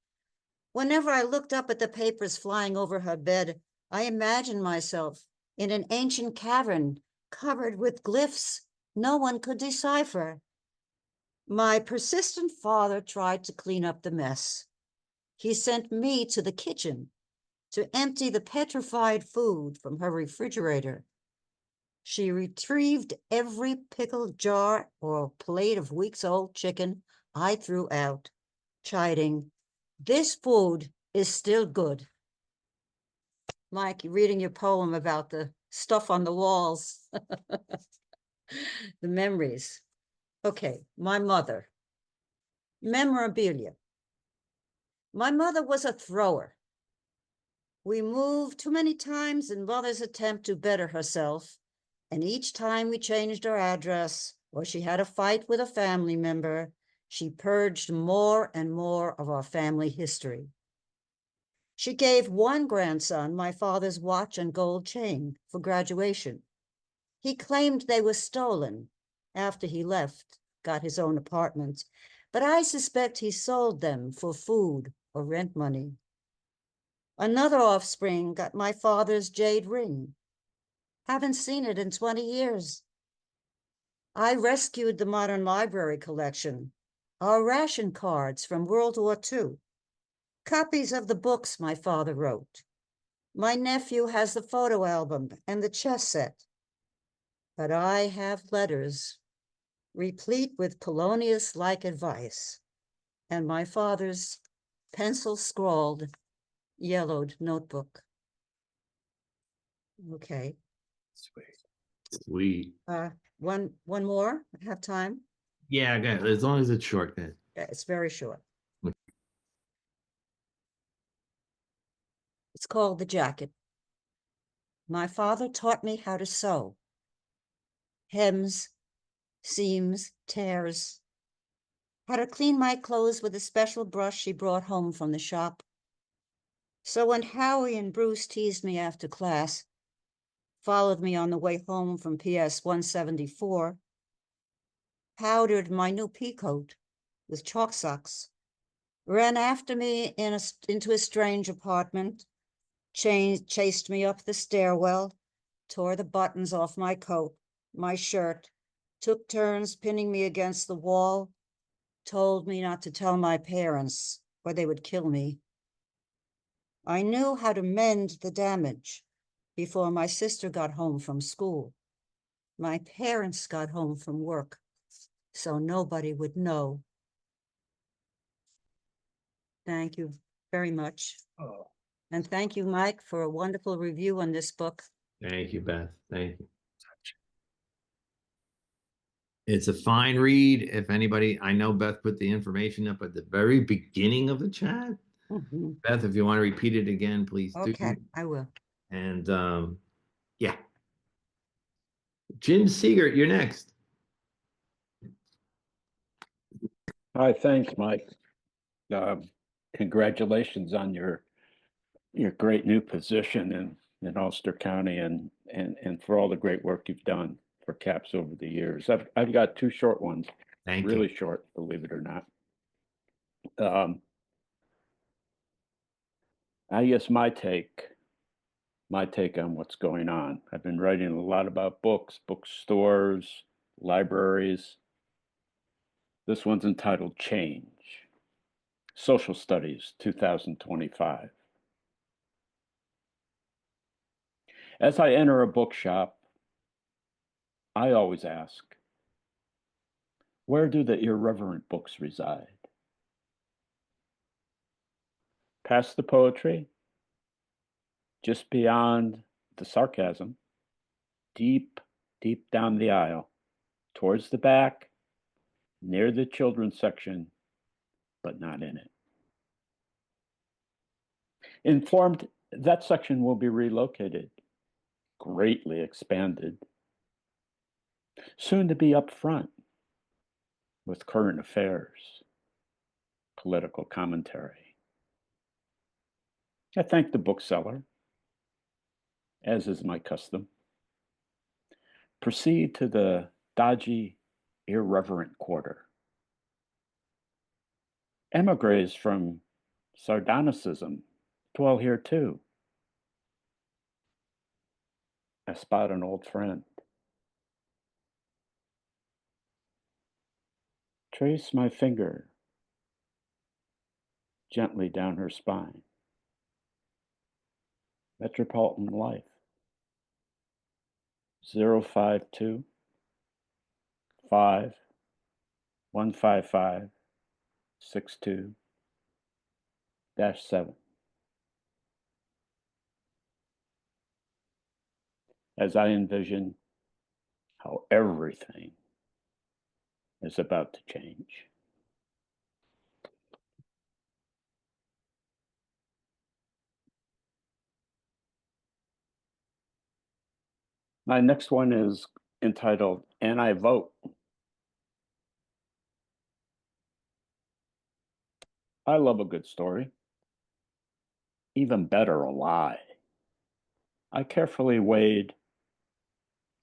Whenever I looked up at the papers flying over her bed, I imagined myself in an ancient cavern covered with glyphs no one could decipher. My persistent father tried to clean up the mess. He sent me to the kitchen to empty the petrified food from her refrigerator. She retrieved every pickled jar or plate of weeks-old chicken I threw out, chiding, "This food is still good." Mike, you're reading your poem about the stuff on the walls. The memories. Okay, my mother. Memorabilia. My mother was a thrower. We moved too many times in mother's attempt to better herself, and each time we changed our address or she had a fight with a family member, she purged more and more of our family history. She gave one grandson my father's watch and gold chain for graduation. He claimed they were stolen after he left, got his own apartment, but I suspect he sold them for food or rent money. Another offspring got my father's jade ring. Haven't seen it in 20 years. I rescued the modern library collection, our ration cards from World War II, copies of the books my father wrote. My nephew has the photo album and the chess set. But I have letters replete with Polonius-like advice, and my father's pencil-scrawled, yellowed notebook. Okay. Sweet. Sweet. One more, I have time? Yeah, good. As long as it's short, good. Yeah, it's very short. Okay. It's called The Jacket. My father taught me how to sew. Hems, seams, tears. How to clean my clothes with a special brush he brought home from the shop. So when Howie and Bruce teased me after class, followed me on the way home from PS 174, powdered my new peacoat with chalk socks, ran after me into a strange apartment, chased me up the stairwell, tore the buttons off my coat, my shirt, took turns pinning me against the wall, told me not to tell my parents or they would kill me. I knew how to mend the damage before my sister got home from school. My parents got home from work, so nobody would know. Thank you very much. Oh, And thank you, Mike, for a wonderful review on this book. Thank you, Beth. Thank you. It's a fine read. If anybody, I know Beth put the information up at the very beginning of the chat. Mhm. Beth, if you want to repeat it again, please do. Okay, I will. And yeah. Jim Seegert, you're next. Hi, thanks, Mike. Congratulations on your great new position in Ulster County and for all the great work you've done for CAPS over the years. I've got two short ones, Thank really you. short, believe it or not. I guess my take on what's going on. I've been writing a lot about books, bookstores, libraries. This one's entitled Change. Social Studies 2025. As I enter a bookshop, I always ask, where do the irreverent books reside? Past the poetry, just beyond the sarcasm, deep, deep down the aisle, towards the back, near the children's section, but not in it. Informed that section will be relocated, greatly expanded, soon to be up front with current affairs, political commentary. I thank the bookseller, as is my custom. Proceed to the dodgy, irreverent quarter. Emigres from sardonicism dwell here too. I spot an old friend. Trace my finger gently down her spine. Metropolitan Life. 052 5 155 62 7. As I envision how everything is about to change. My next one is entitled And I Vote. I love a good story. Even better, a lie. I carefully weighed,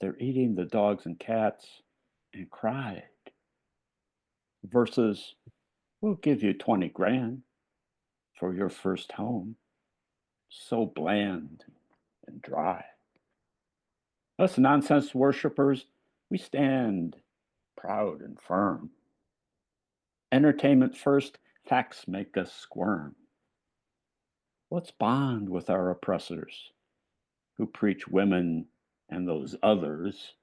they're eating the dogs and cats, and cried, versus, we'll give you 20 grand for your first home. So bland and dry. Us nonsense worshippers, we stand proud and firm. Entertainment first, facts make us squirm. Let's bond with our oppressors who preach women and those others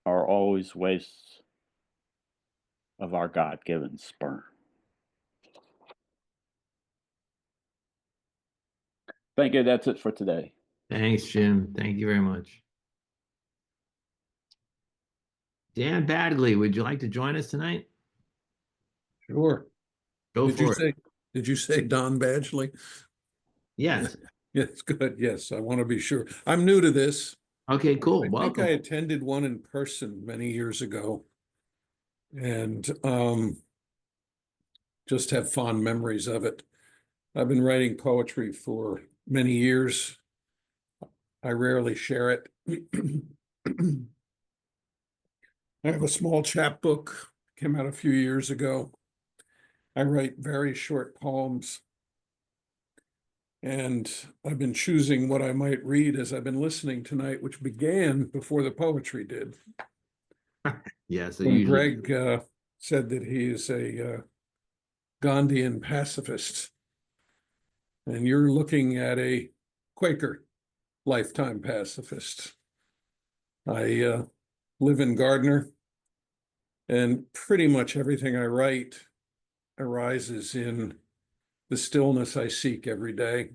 are always wastes of our God-given sperm. Thank you. That's it for today. Thanks, Jim. Thank you very much. Dan Badgley, would you like to join us tonight? Sure. Go Did you for it. say, did you say Don Badgley? Yes. Yes, good. Yes, I want to be sure. I'm new to this. Okay, cool. I think Welcome. I attended one in person many years ago. And just have fond memories of it. I've been writing poetry for many years. I rarely share it. I have a small chapbook, came out a few years ago. I write very short poems. And I've been choosing what I might read as I've been listening tonight, which began before the poetry did. Yeah, so When usually Greg said that he is a Gandhian pacifist, and you're looking at a Quaker lifetime pacifist. I live in Gardner, and pretty much everything I write arises in the stillness I seek every day.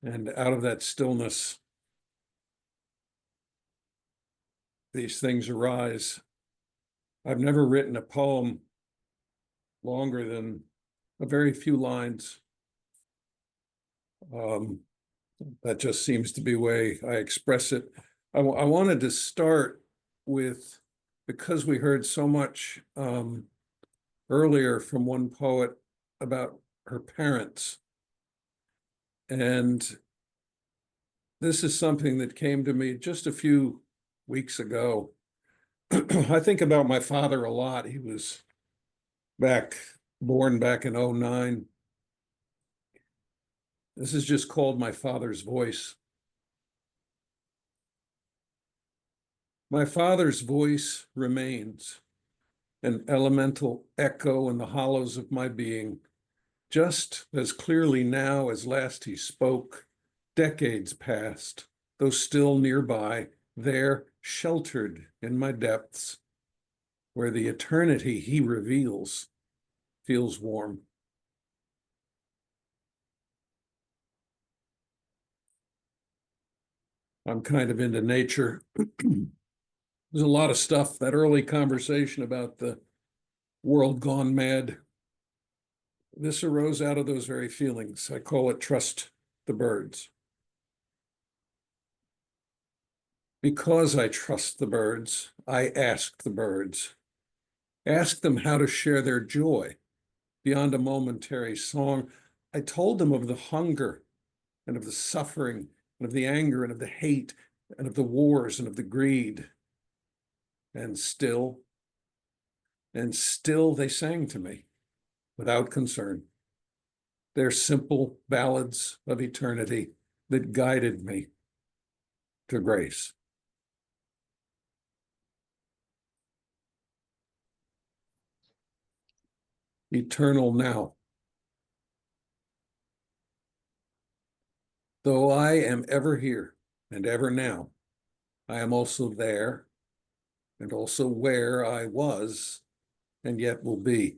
And out of that stillness, these things arise. I've never written a poem longer than a very few lines. That just seems to be the way I express it. I wanted to start with, because we heard so much earlier from one poet about her parents. And this is something that came to me just a few weeks ago. I think about my father a lot. He was born back in 2009. This is just called My Father's Voice. My father's voice remains an elemental echo in the hollows of my being, just as clearly now as last he spoke, decades past, though still nearby, there, sheltered in my depths, where the eternity he reveals feels warm. I'm kind of into nature. There's a lot of stuff, that early conversation about the world gone mad. This arose out of those very feelings. I call it trust the birds. Because I trust the birds, I ask the birds. Ask them how to share their joy beyond a momentary song. I told them of the hunger and of the suffering and of the anger and of the hate and of the wars and of the greed. And still they sang to me without concern. Their simple ballads of eternity that guided me to grace. Eternal now. Though I am ever here and ever now, I am also there and also where I was and yet will be.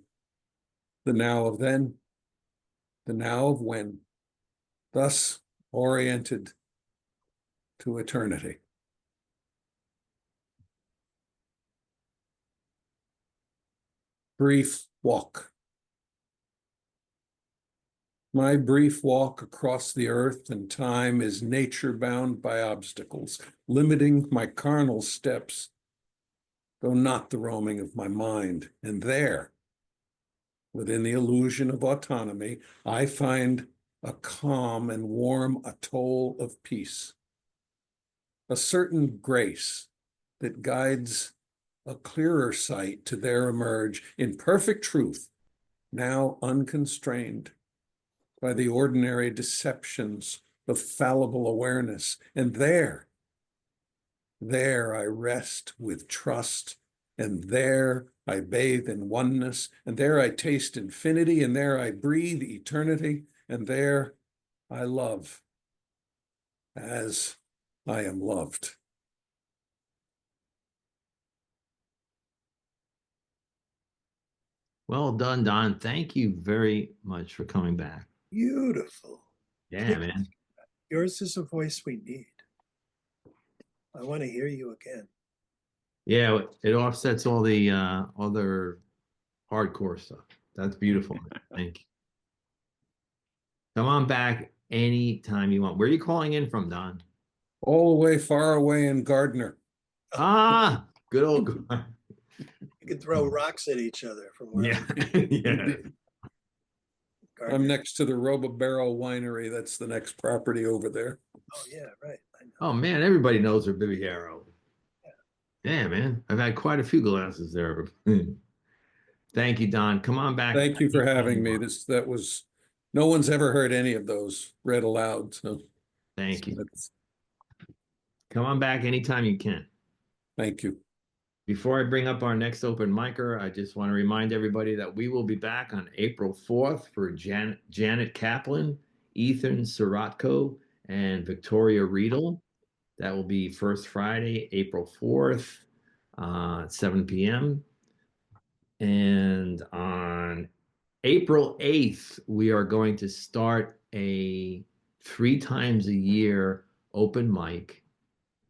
The now of then, the now of when, thus oriented to eternity. Brief walk. My brief walk across the earth and time is nature bound by obstacles, limiting my carnal steps, though not the roaming of my mind. And there, within the illusion of autonomy, I find a calm and warm atoll of peace, a certain grace that guides a clearer sight to there emerge in perfect truth, now unconstrained by the ordinary deceptions of fallible awareness. And there I rest with trust, and there I bathe in oneness, and there I taste infinity, and there I breathe eternity, and there I love as I am loved. Well done, Don. Thank you very much for coming back. Beautiful. Yeah, man. Yours is a voice we need. I want to hear you again. Yeah, it offsets all the other hardcore stuff. That's beautiful. Thank you. Come on back anytime you want. Where are you calling in from, Don? All the way far away in Gardner. Ah, good old. You could throw rocks at each other from where Yeah, yeah. I'm next to the Roba Barrel Winery. That's the next property over there. Oh, yeah, right. I know. Oh man, everybody knows her Bibiero. Yeah, man. I've had quite a few glasses there. Thank you, Don. Come on back. Thank you for having me. anytime. No one's ever heard any of those read aloud. So Thank you. that's- Come on back anytime you can. thank you. Before I bring up our next open micer, I just want to remind everybody that we will be back on April 4th for Janet Kaplan, Ethan Sirotko, and Victoria Riedel. That will be first Friday, April 4th, at 7 p.m. And on April 8th, we are going to start a 3 times a year open mic.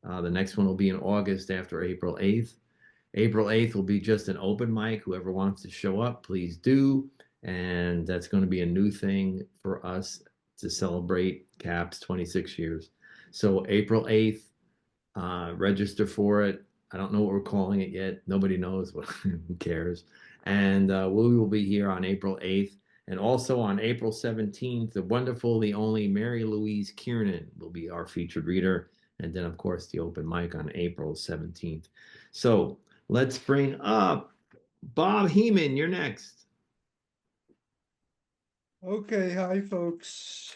The next one will be in August after April 8th. April 8th will be just an open mic. Whoever wants to show up, please do. And that's going to be a new thing for us to celebrate CAP's 26 years. So April 8th, register for it. I don't know what we're calling it yet. Nobody knows. Who cares? And we will be here on April 8th. And also on April 17th, the wonderful, the only Mary Louise Kiernan will be our featured reader. And then, of course, the open mic on April 17th. So let's bring up Bob Heman. You're next. Okay, hi folks.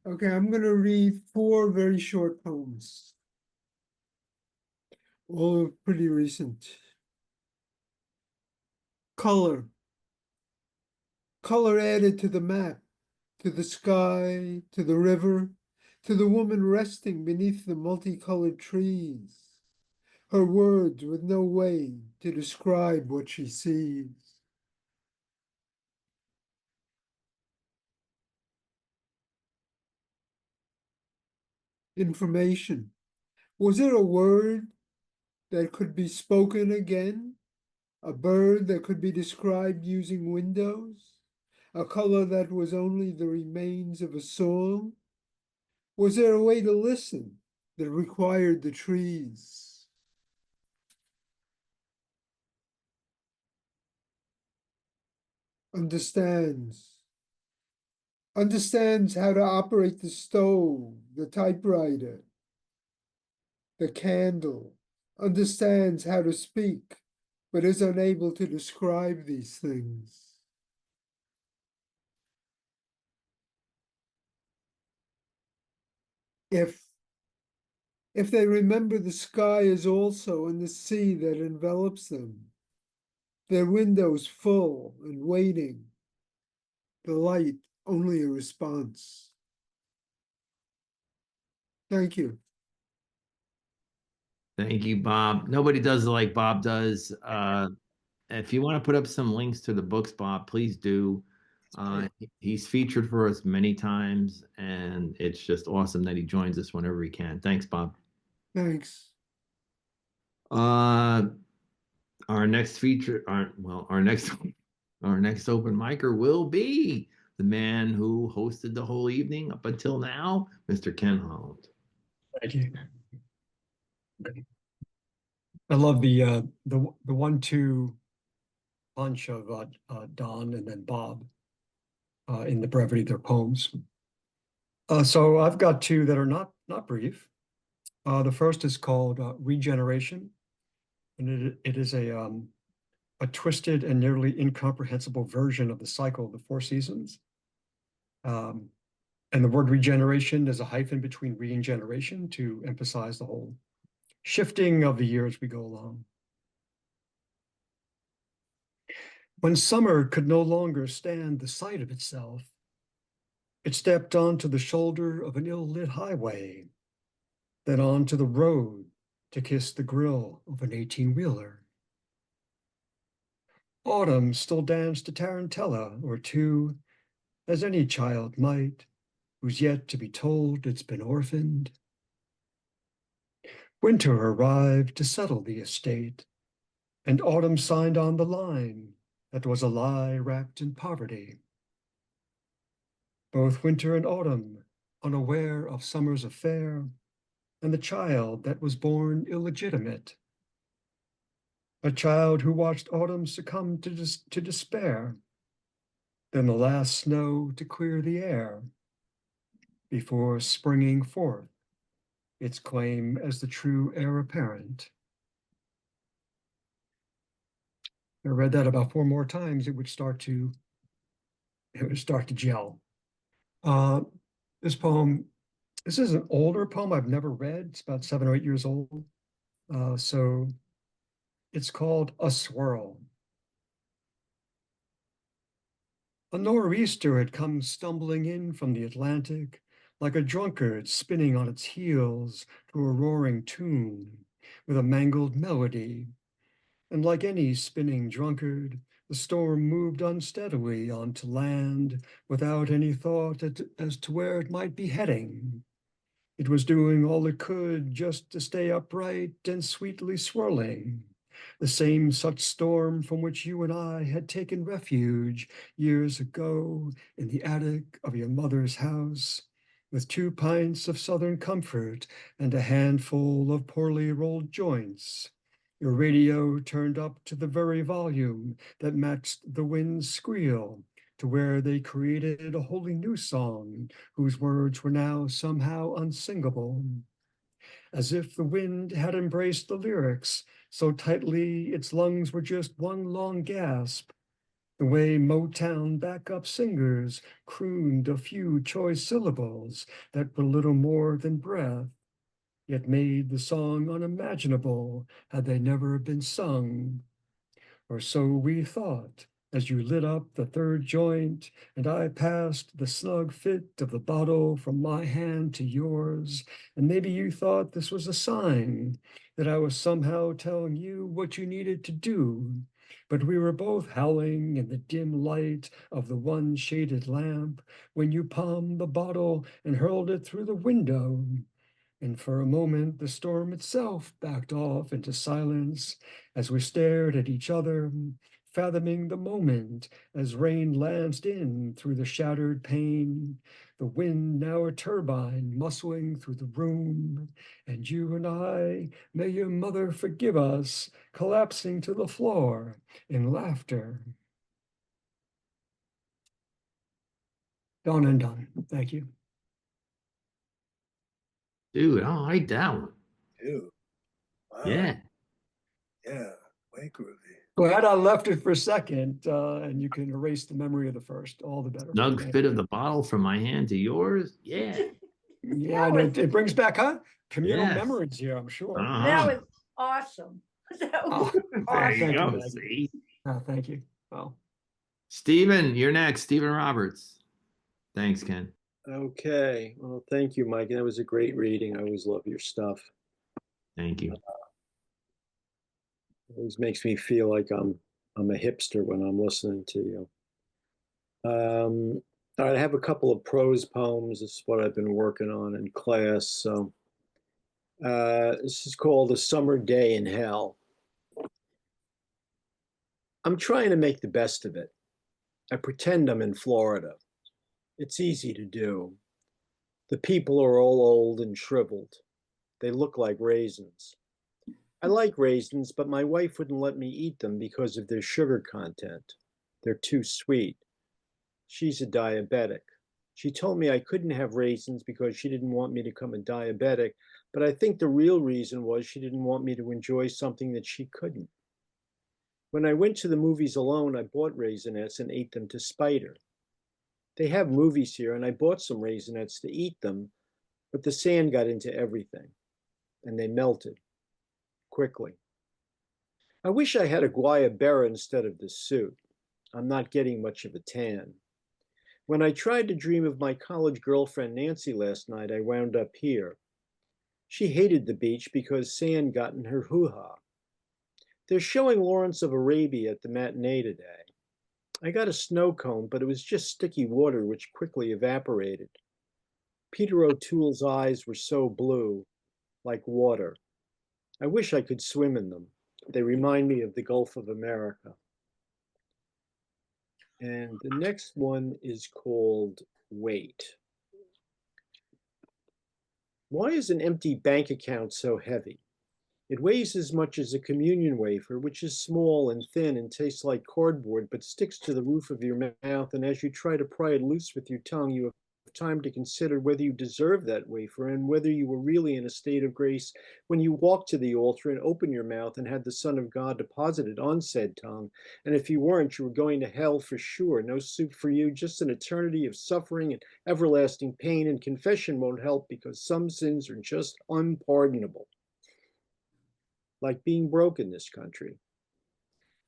Okay, I'm gonna read 4 very short poems. All pretty recent. Color. Color added to the map, to the sky, to the river, to the woman resting beneath the multicolored trees. Her words with no way to describe what she sees. Information. Was it a word that could be spoken again? A bird that could be described using windows? A color that was only the remains of a song? Was there a way to listen that required the trees? Understands. Understands how to operate the stove, the typewriter, the candle. Understands how to speak, but is unable to describe these things. If they remember the sky is also in the sea that envelops them, their windows full and waiting, the light only a response. Thank you. Thank you, Bob. Nobody does it like Bob does. If you want to put up some links to the books, Bob, please do. He's featured for us many times, and it's just awesome that he joins us whenever he can. Thanks, Bob. Thanks. Our next feature, our next open micer will be the man who hosted the whole evening up until now, Mr. Ken Holland. Thank you. I love the 1-2 punch of Don and then Bob in the brevity of their poems. So I've got 2 that are not brief. The first is called Regeneration, and it is a twisted and nearly incomprehensible version of the cycle of the 4 seasons. And the word regeneration is a hyphen between re and generation to emphasize the whole shifting of the year as we go along. When summer could no longer stand the sight of itself, it stepped onto the shoulder of an ill-lit highway, then onto the road to kiss the grill of an 18-wheeler. Autumn still danced a tarantella or 2, as any child might, who's yet to be told it's been orphaned. Winter arrived to settle the estate, and autumn signed on the line that was a lie wrapped in poverty. Both winter and autumn, unaware of summer's affair, and the child that was born illegitimate. A child who watched autumn succumb to despair, then the last snow to clear the air, before springing forth its claim as the true heir apparent. I read that about 4 more times, it would start to gel. This poem, this is an older poem I've never read. It's about 7 or 8 years old. So it's called A Swirl. A nor'easter had come stumbling in from the Atlantic, like a drunkard spinning on its heels to a roaring tune with a mangled melody. And like any spinning drunkard, the storm moved unsteadily onto land without any thought as to where it might be heading. It was doing all it could just to stay upright and sweetly swirling. The same such storm from which you and I had taken refuge years ago in the attic of your mother's house, with 2 pints of Southern comfort and a handful of poorly rolled joints. Your radio turned up to the very volume that matched the wind's squeal, to where they created a wholly new song whose words were now somehow unsingable. As if the wind had embraced the lyrics so tightly its lungs were just one long gasp, the way Motown backup singers crooned a few choice syllables that were little more than breath, yet made the song unimaginable had they never been sung. Or so we thought, as you lit up the 3rd joint, and I passed the snug fit of the bottle from my hand to yours, and maybe you thought this was a sign that I was somehow telling you what you needed to do, but we were both howling in the dim light of the one shaded lamp when you palmed the bottle and hurled it through the window. And for a moment, the storm itself backed off into silence as we stared at each other, fathoming the moment as rain lanced in through the shattered pane, the wind now a turbine muscling through the room, and you and I, may your mother forgive us, collapsing to the floor in laughter. Done and done. Thank you. Dude, I like that one. Ew. Wow. Yeah. Yeah. Way groovy. Glad I left it for a second, and you can erase the memory of the first. All the better. Snug Thank fit you. of the bottle from my hand to yours. Yeah. Yeah, I know. It brings back communal Yes. memories here, I'm sure. That was awesome. That was Oh, There awesome. you thank you, go. Maggie. See? Thank you. Well, Steven, you're next. Steven Roberts. Thanks, Ken. Okay. Well, thank you, Mike. That was a great reading. I always love your stuff. Thank you. It always makes me feel like I'm a hipster when I'm listening to you. All right, I have a couple of prose poems. This is what I've been working on in class. So this is called A Summer Day in Hell. I'm trying to make the best of it. I pretend I'm in Florida. It's easy to do. The people are all old and shriveled. They look like raisins. I like raisins, but my wife wouldn't let me eat them because of their sugar content. They're too sweet. She's a diabetic. She told me I couldn't have raisins because she didn't want me to become a diabetic, but I think the real reason was she didn't want me to enjoy something that she couldn't. When I went to the movies alone, I bought Raisinets and ate them to spite her. They have movies here, and I bought some Raisinets to eat them, but the sand got into everything, and they melted quickly. I wish I had a guayabera instead of this suit. I'm not getting much of a tan. When I tried to dream of my college girlfriend Nancy last night, I wound up here. She hated the beach because sand got in her hoo-ha. They're showing Lawrence of Arabia at the matinee today. I got a snow cone, but it was just sticky water which quickly evaporated. Peter O'Toole's eyes were so blue, like water. I wish I could swim in them. They remind me of the Gulf of America. And the next one is called Weight. Why is an empty bank account so heavy? It weighs as much as a communion wafer, which is small and thin and tastes like cardboard, but sticks to the roof of your mouth. And as you try to pry it loose with your tongue, you have time to consider whether you deserve that wafer and whether you were really in a state of grace when you walked to the altar and opened your mouth and had the Son of God deposited on said tongue. And if you weren't, you were going to hell for sure. No soup for you, just an eternity of suffering and everlasting pain. And confession won't help because some sins are just unpardonable, like being broke in this country.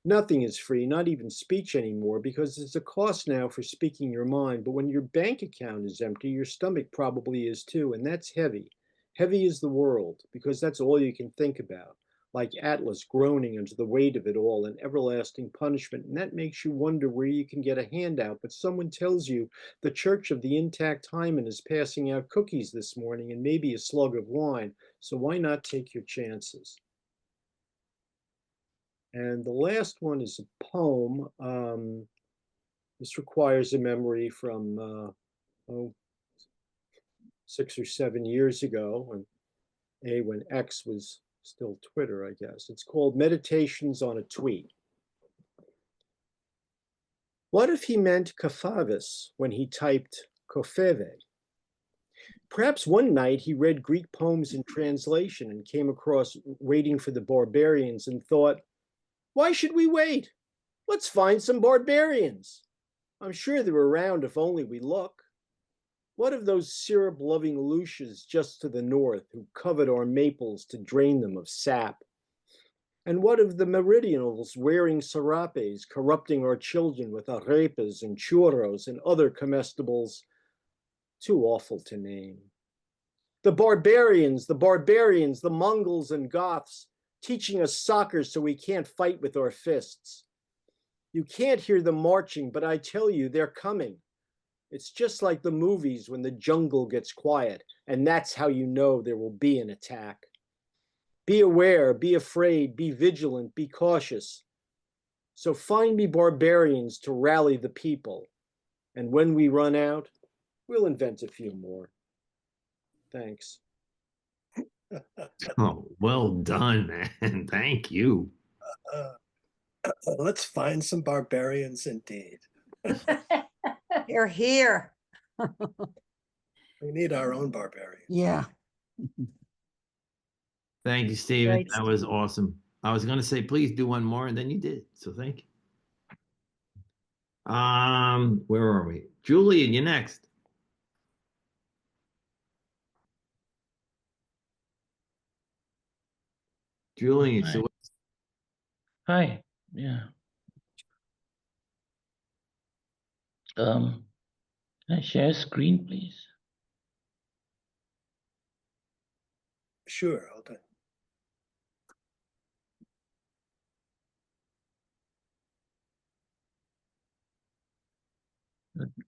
Nothing is free, not even speech anymore, because there's a cost now for speaking your mind. But when your bank account is empty, your stomach probably is too, and that's heavy. Heavy is the world, because that's all you can think about, like Atlas groaning under the weight of it all and everlasting punishment. And that makes you wonder where you can get a handout. But someone tells you the Church of the Intact Hymen is passing out cookies this morning and maybe a slug of wine. So why not take your chances? And the last one is a poem. This requires a memory from 6 or 7 years ago, when X was still Twitter, I guess. It's called Meditations on a Tweet. What if he meant Kephavis when he typed Kofeve? Perhaps one night he read Greek poems in translation and came across Waiting for the Barbarians and thought, why should we wait? Let's find some barbarians. I'm sure they're around if only we look. What of those syrup-loving Lucias just to the north who covet our maples to drain them of sap? And what of the meridionals wearing serapes, corrupting our children with arepas and churros and other comestibles too awful to name? The barbarians, the Mongols and Goths, teaching us soccer so we can't fight with our fists. You can't hear them marching, but I tell you, they're coming. It's just like the movies when the jungle gets quiet, and that's how you know there will be an attack. Be aware, be afraid, be vigilant, be cautious. So find me barbarians to rally the people, and when we run out, we'll invent a few more. Thanks. Oh, well done, man. Thank you. Let's find some barbarians indeed. You're here. We need our own barbarians. Yeah. Thank you, Stephen. Great, That was Stephen. awesome. I was going to say, please do one more, and then you did. So thank you. Where are we? Julian, you're next. Julian, so Hi. Yeah. Can I share screen, please? Sure, hold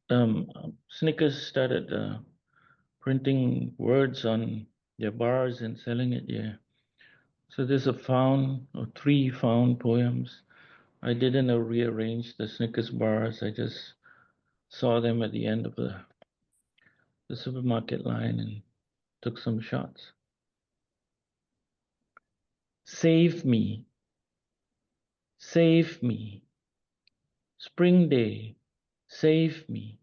on. Snickers started printing words on their bars and selling it. Yeah. So there's a found or 3 found poems. I didn't rearrange the Snickers bars. I just saw them at the end of the supermarket line and took some shots. Save me. Save me. Spring day. Save me.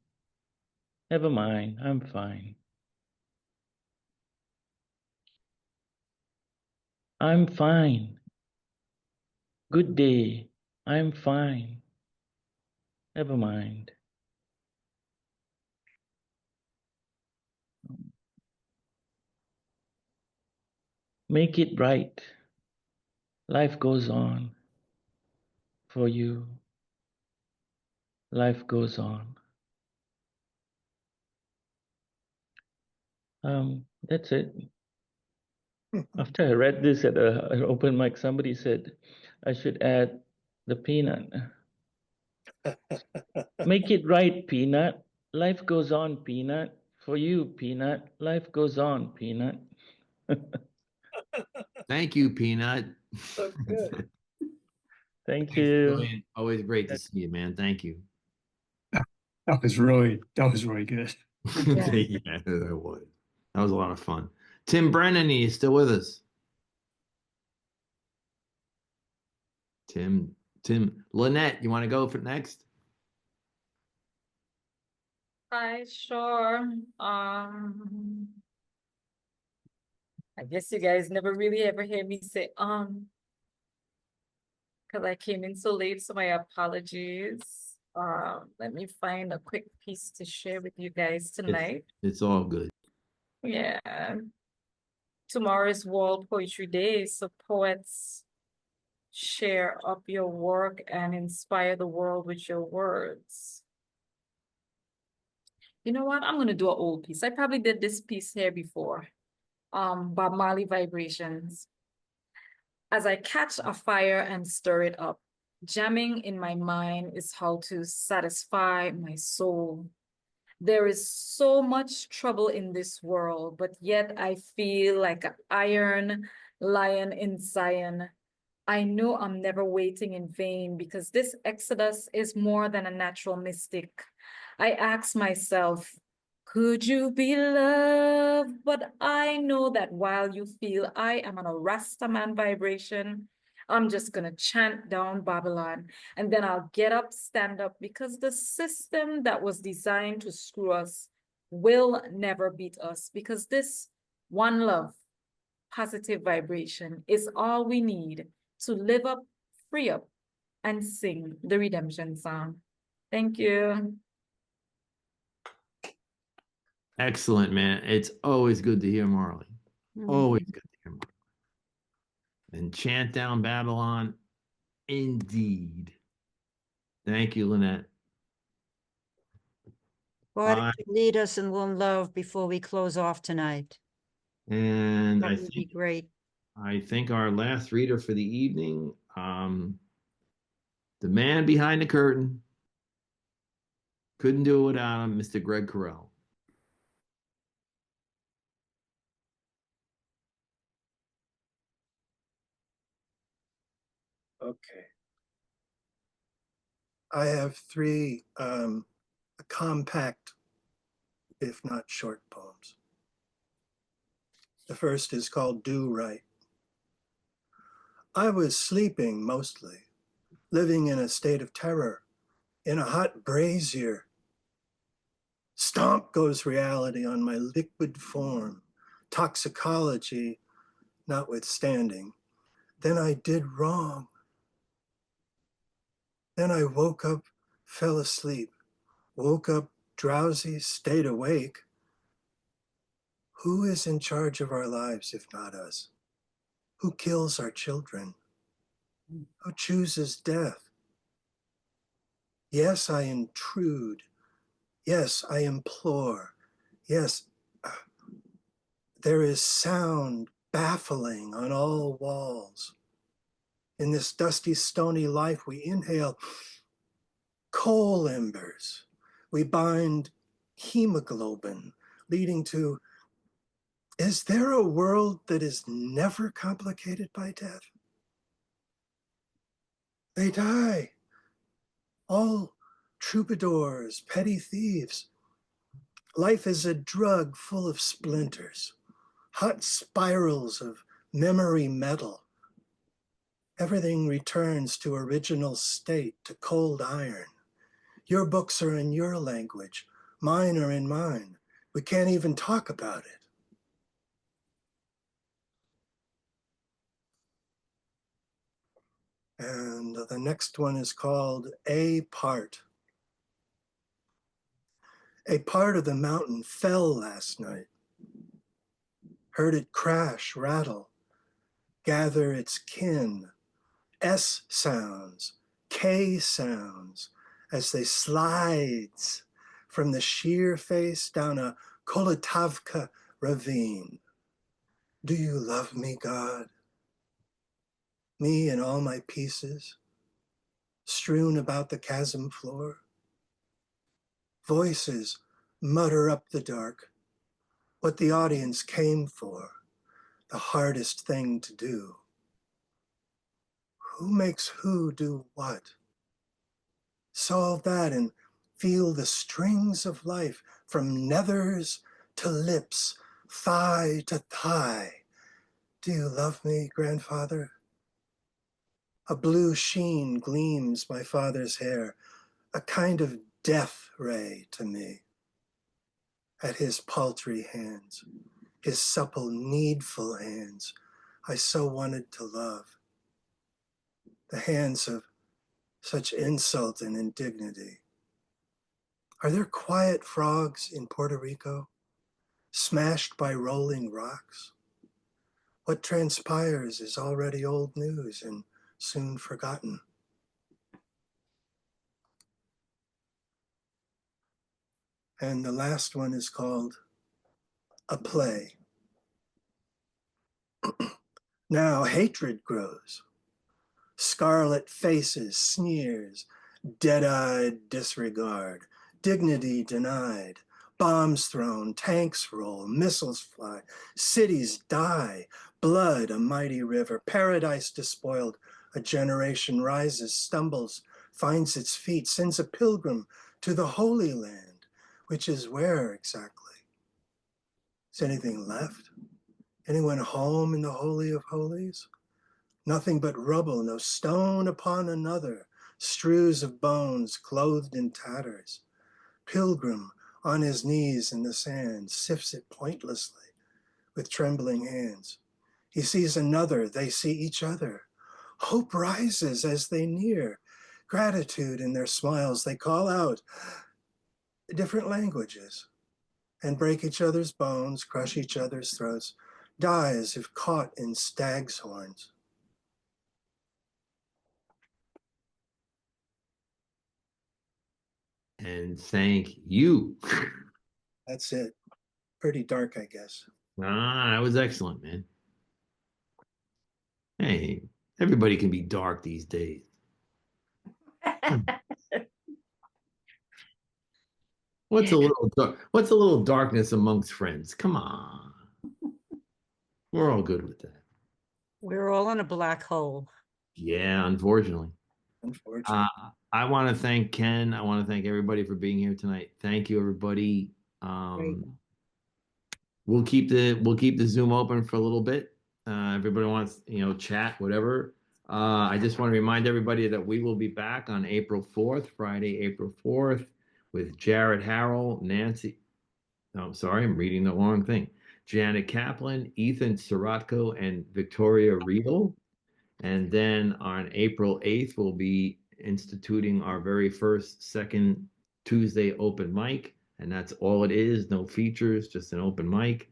Never mind, I'm fine. I'm fine. Good day. I'm fine. Never mind. Make it right. Life goes on. For you. Life goes on. That's it. After I read this at an open mic, somebody said I should add the peanut. Make it right, Peanut. Life goes on, Peanut. For you, Peanut. Life goes on, Peanut. Thank you, Peanut. So good. Thank Thanks, you. Julian. Always great to see you, man. Thank you. That was really good. Yeah, that was. That was a lot of fun. Tim Brennan, you still with us? Tim, Linette, you want to go for next? Hi, sure. I guess you guys never really ever hear me say because I came in so late, so my apologies. Let me find a quick piece to share with you guys tonight. It's all good. Yeah. Tomorrow is World Poetry Day, so poets share up your work and inspire the world with your words. You know what? I'm gonna do an old piece. I probably did this piece here before. Bob Marley Vibrations. As I catch a fire and stir it up, jamming in my mind is how to satisfy my soul. There is so much trouble in this world, but yet I feel like an iron lion in Zion. I know I'm never waiting in vain because this exodus is more than a natural mystic. I ask myself, could you be loved? But I know that while you feel I am on a Rastaman vibration, I'm just gonna chant down Babylon and then I'll get up, stand up because the system that was designed to screw us will never beat us because this one love, positive vibration is all we need to live up, free up, and sing the redemption song. Thank you. Excellent, man. It's always good to hear Marley. Always good to hear Marley. And chant down Babylon, indeed. Thank you, Linette. Why don't you lead us in one love before we close off tonight? And That would be great. I think our last reader for the evening, the man behind the curtain, couldn't do it without him, Mr. Greg Corell. Okay. I have three compact, if not short, poems. The first is called Do Right. I was sleeping mostly, living in a state of terror, in a hot brazier. Stomp goes reality on my liquid form, toxicology notwithstanding. Then I did wrong. Then I woke up, fell asleep, woke up drowsy, stayed awake. Who is in charge of our lives if not us? Who kills our children? Who chooses death? Yes, I intrude. Yes, I implore. Yes, there is sound baffling on all walls. In this dusty, stony life, we inhale coal embers. We bind hemoglobin, leading to, is there a world that is never complicated by death? They die. All troubadours, petty thieves. Life is a drug full of splinters, hot spirals of memory metal. Everything returns to original state, to cold iron. Your books are in your language, mine are in mine. We can't even talk about it. And the next one is called A Part. A part of the mountain fell last night. Heard it crash, rattle, gather its kin. S sounds, K sounds, as they slides from the sheer face down a Kolotavka ravine. Do you love me, God? Me and all my pieces, strewn about the chasm floor? Voices mutter up the dark, what the audience came for. the hardest thing to do. Who makes who do what? Solve that and feel the strings of life from nethers to lips, thigh to thigh. Do you love me, grandfather? A blue sheen gleams my father's hair, a kind of death ray to me. At his paltry hands, his supple, needful hands, I so wanted to love. The hands of such insult and indignity. Are there quiet frogs in Puerto Rico, smashed by rolling rocks? What transpires is already old news and soon forgotten. And the last one is called A Play. Now hatred grows. Scarlet faces, sneers, dead-eyed disregard, dignity denied, bombs thrown, tanks roll, missiles fly, cities die, blood a mighty river, paradise despoiled, a generation rises, stumbles, finds its feet, sends a pilgrim to the Holy Land, which is where exactly? Is anything left? Anyone home in the Holy of Holies? Nothing but rubble, no stone upon another, strews of bones clothed in tatters. Pilgrim on his knees in the sand sifts it pointlessly with trembling hands. He sees another, they see each other. Hope rises as they near. Gratitude in their smiles, they call out different languages and break each other's bones, crush each other's throats, die as if caught in stag's horns. And thank you. That's it. Pretty dark, I guess. Ah, that was excellent, man. Hey, everybody can be dark these days. What's a little darkness amongst friends? Come on. We're all good with that. We're all in a black hole. Yeah, unfortunately. Unfortunately. I want to thank Ken. I want to thank everybody for being here tonight. Thank you, everybody. Great. We'll keep the Zoom open for a little bit. Everybody wants, chat, whatever. I just want to remind everybody that we will be back on April 4th, Friday, April 4th, with Jared Harrell, Nancy. Oh, sorry, I'm reading the wrong thing. Janet Kaplan, Ethan Sirotko, and Victoria Riedel. And then on April 8th, we'll be instituting our very first second Tuesday open mic. And that's all it is. No features, just an open mic.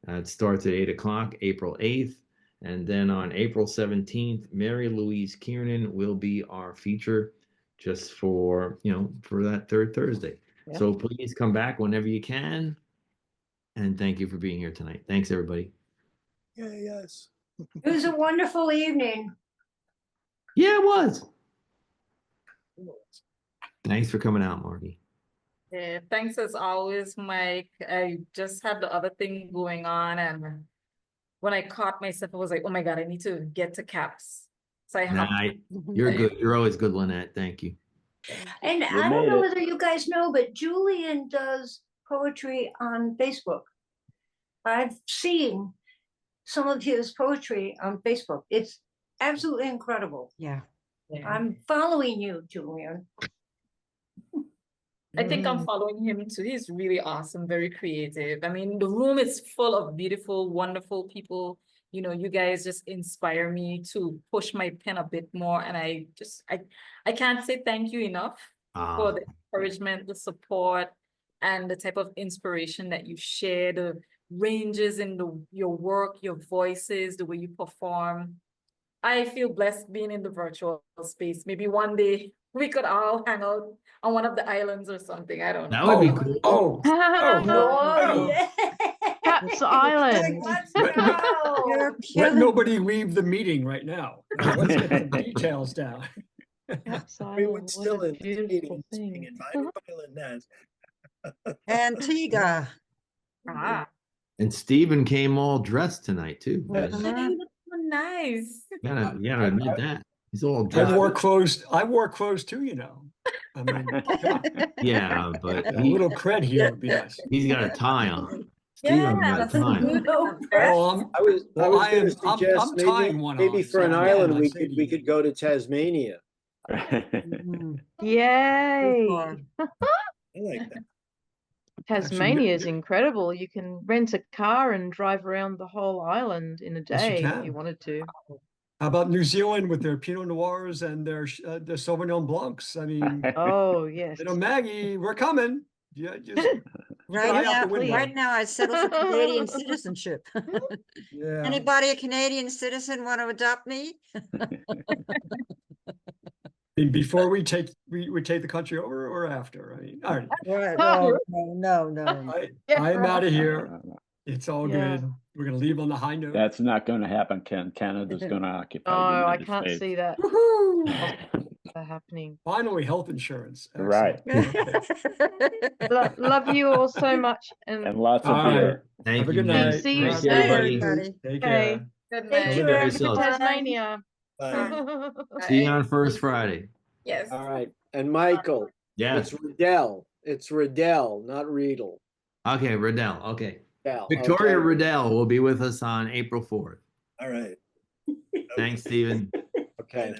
It starts at 8 o'clock, April 8th. And then on April 17th, Mary Louise Kiernan will be our feature just for that third Thursday. Yeah. So please come back whenever you can. And thank you for being here tonight. Thanks, everybody. Yeah, yes. It was a wonderful evening. Yeah, it was. Thanks for coming out, Margie. Yeah, thanks as always, Mike. I just had the other thing going on, and when I caught myself, I was like, oh my God, I need to get to CAPS. So I have to. You're good. You're always good, Linette. Thank you. And You I don't made know it. whether you guys know, but Julian does poetry on Facebook. I've seen some of his poetry on Facebook. It's absolutely incredible. Yeah. I'm following you, Julian. I think I'm following him too. He's really awesome, very creative. I mean, the room is full of beautiful, wonderful people. You guys just inspire me to push my pen a bit more. And I can't say thank you enough for the encouragement, the support, and the type of inspiration that you share, the ranges in your work, your voices, the way you perform. I feel blessed being in the virtual space. Maybe one day we could all hang out on one of the islands or something. I don't know. That would be cool. Oh, yeah. Caps Island. Let's go. Let nobody leave the meeting right now. Let's get some details down. Caps We Island. would What still a in this beautiful meeting being thing. invited by Linette. Antigua. Ah, And Stephen came all dressed tonight too. Mhm. Hey, that's so nice. You gotta admit that. He's all I dressed. wore clothes too, you know. I mean, come on, Yeah, but a little cred here would be nice. he's got a tie on. Yeah, Stephen got a that's tie on. good. No pressure. Oh, I was Well, going I'm to suggest tying one maybe on, for so an again, island I we say to we you- could go to Tasmania. Yay! far. I like that. Tasmania is incredible. You can rent a car and drive around the whole island in a Yes, you day if can. you wanted to. How about New Zealand with their Pinot Noirs and their Sauvignon Blancs? I mean, Oh, yes. you know, Maggie, we're coming. Yeah, just Right eye out now, the window. right now, I'd settle for Canadian citizenship. yeah. Anybody a Canadian citizen want to adopt me? And before we take the country over or after? I mean, all right. Right, no. I am out of here. It's all Yeah. good. We're gonna leave on the high note. That's not going to happen, Ken. Canada's going to No, occupy the I United can't States. see that Woohoo! happening. Finally, health insurance. Right. Excellent. Love you all so much. And And lots of All right. beer. Thank Have a you. good man. night. See you Thank soon. everybody. Everybody. Take Okay. care. Good Take night. Take Remember care. to yourself. Tasmania. Bye. See you on first Friday. Yes. All right. And Michael, Yes. it's Riddell. It's Riddell, not Riedel. Okay, Riddell. Okay. Riddell, Victoria okay? Riddell will be with us on April 4th. All right. Thanks, Stephen. Okay.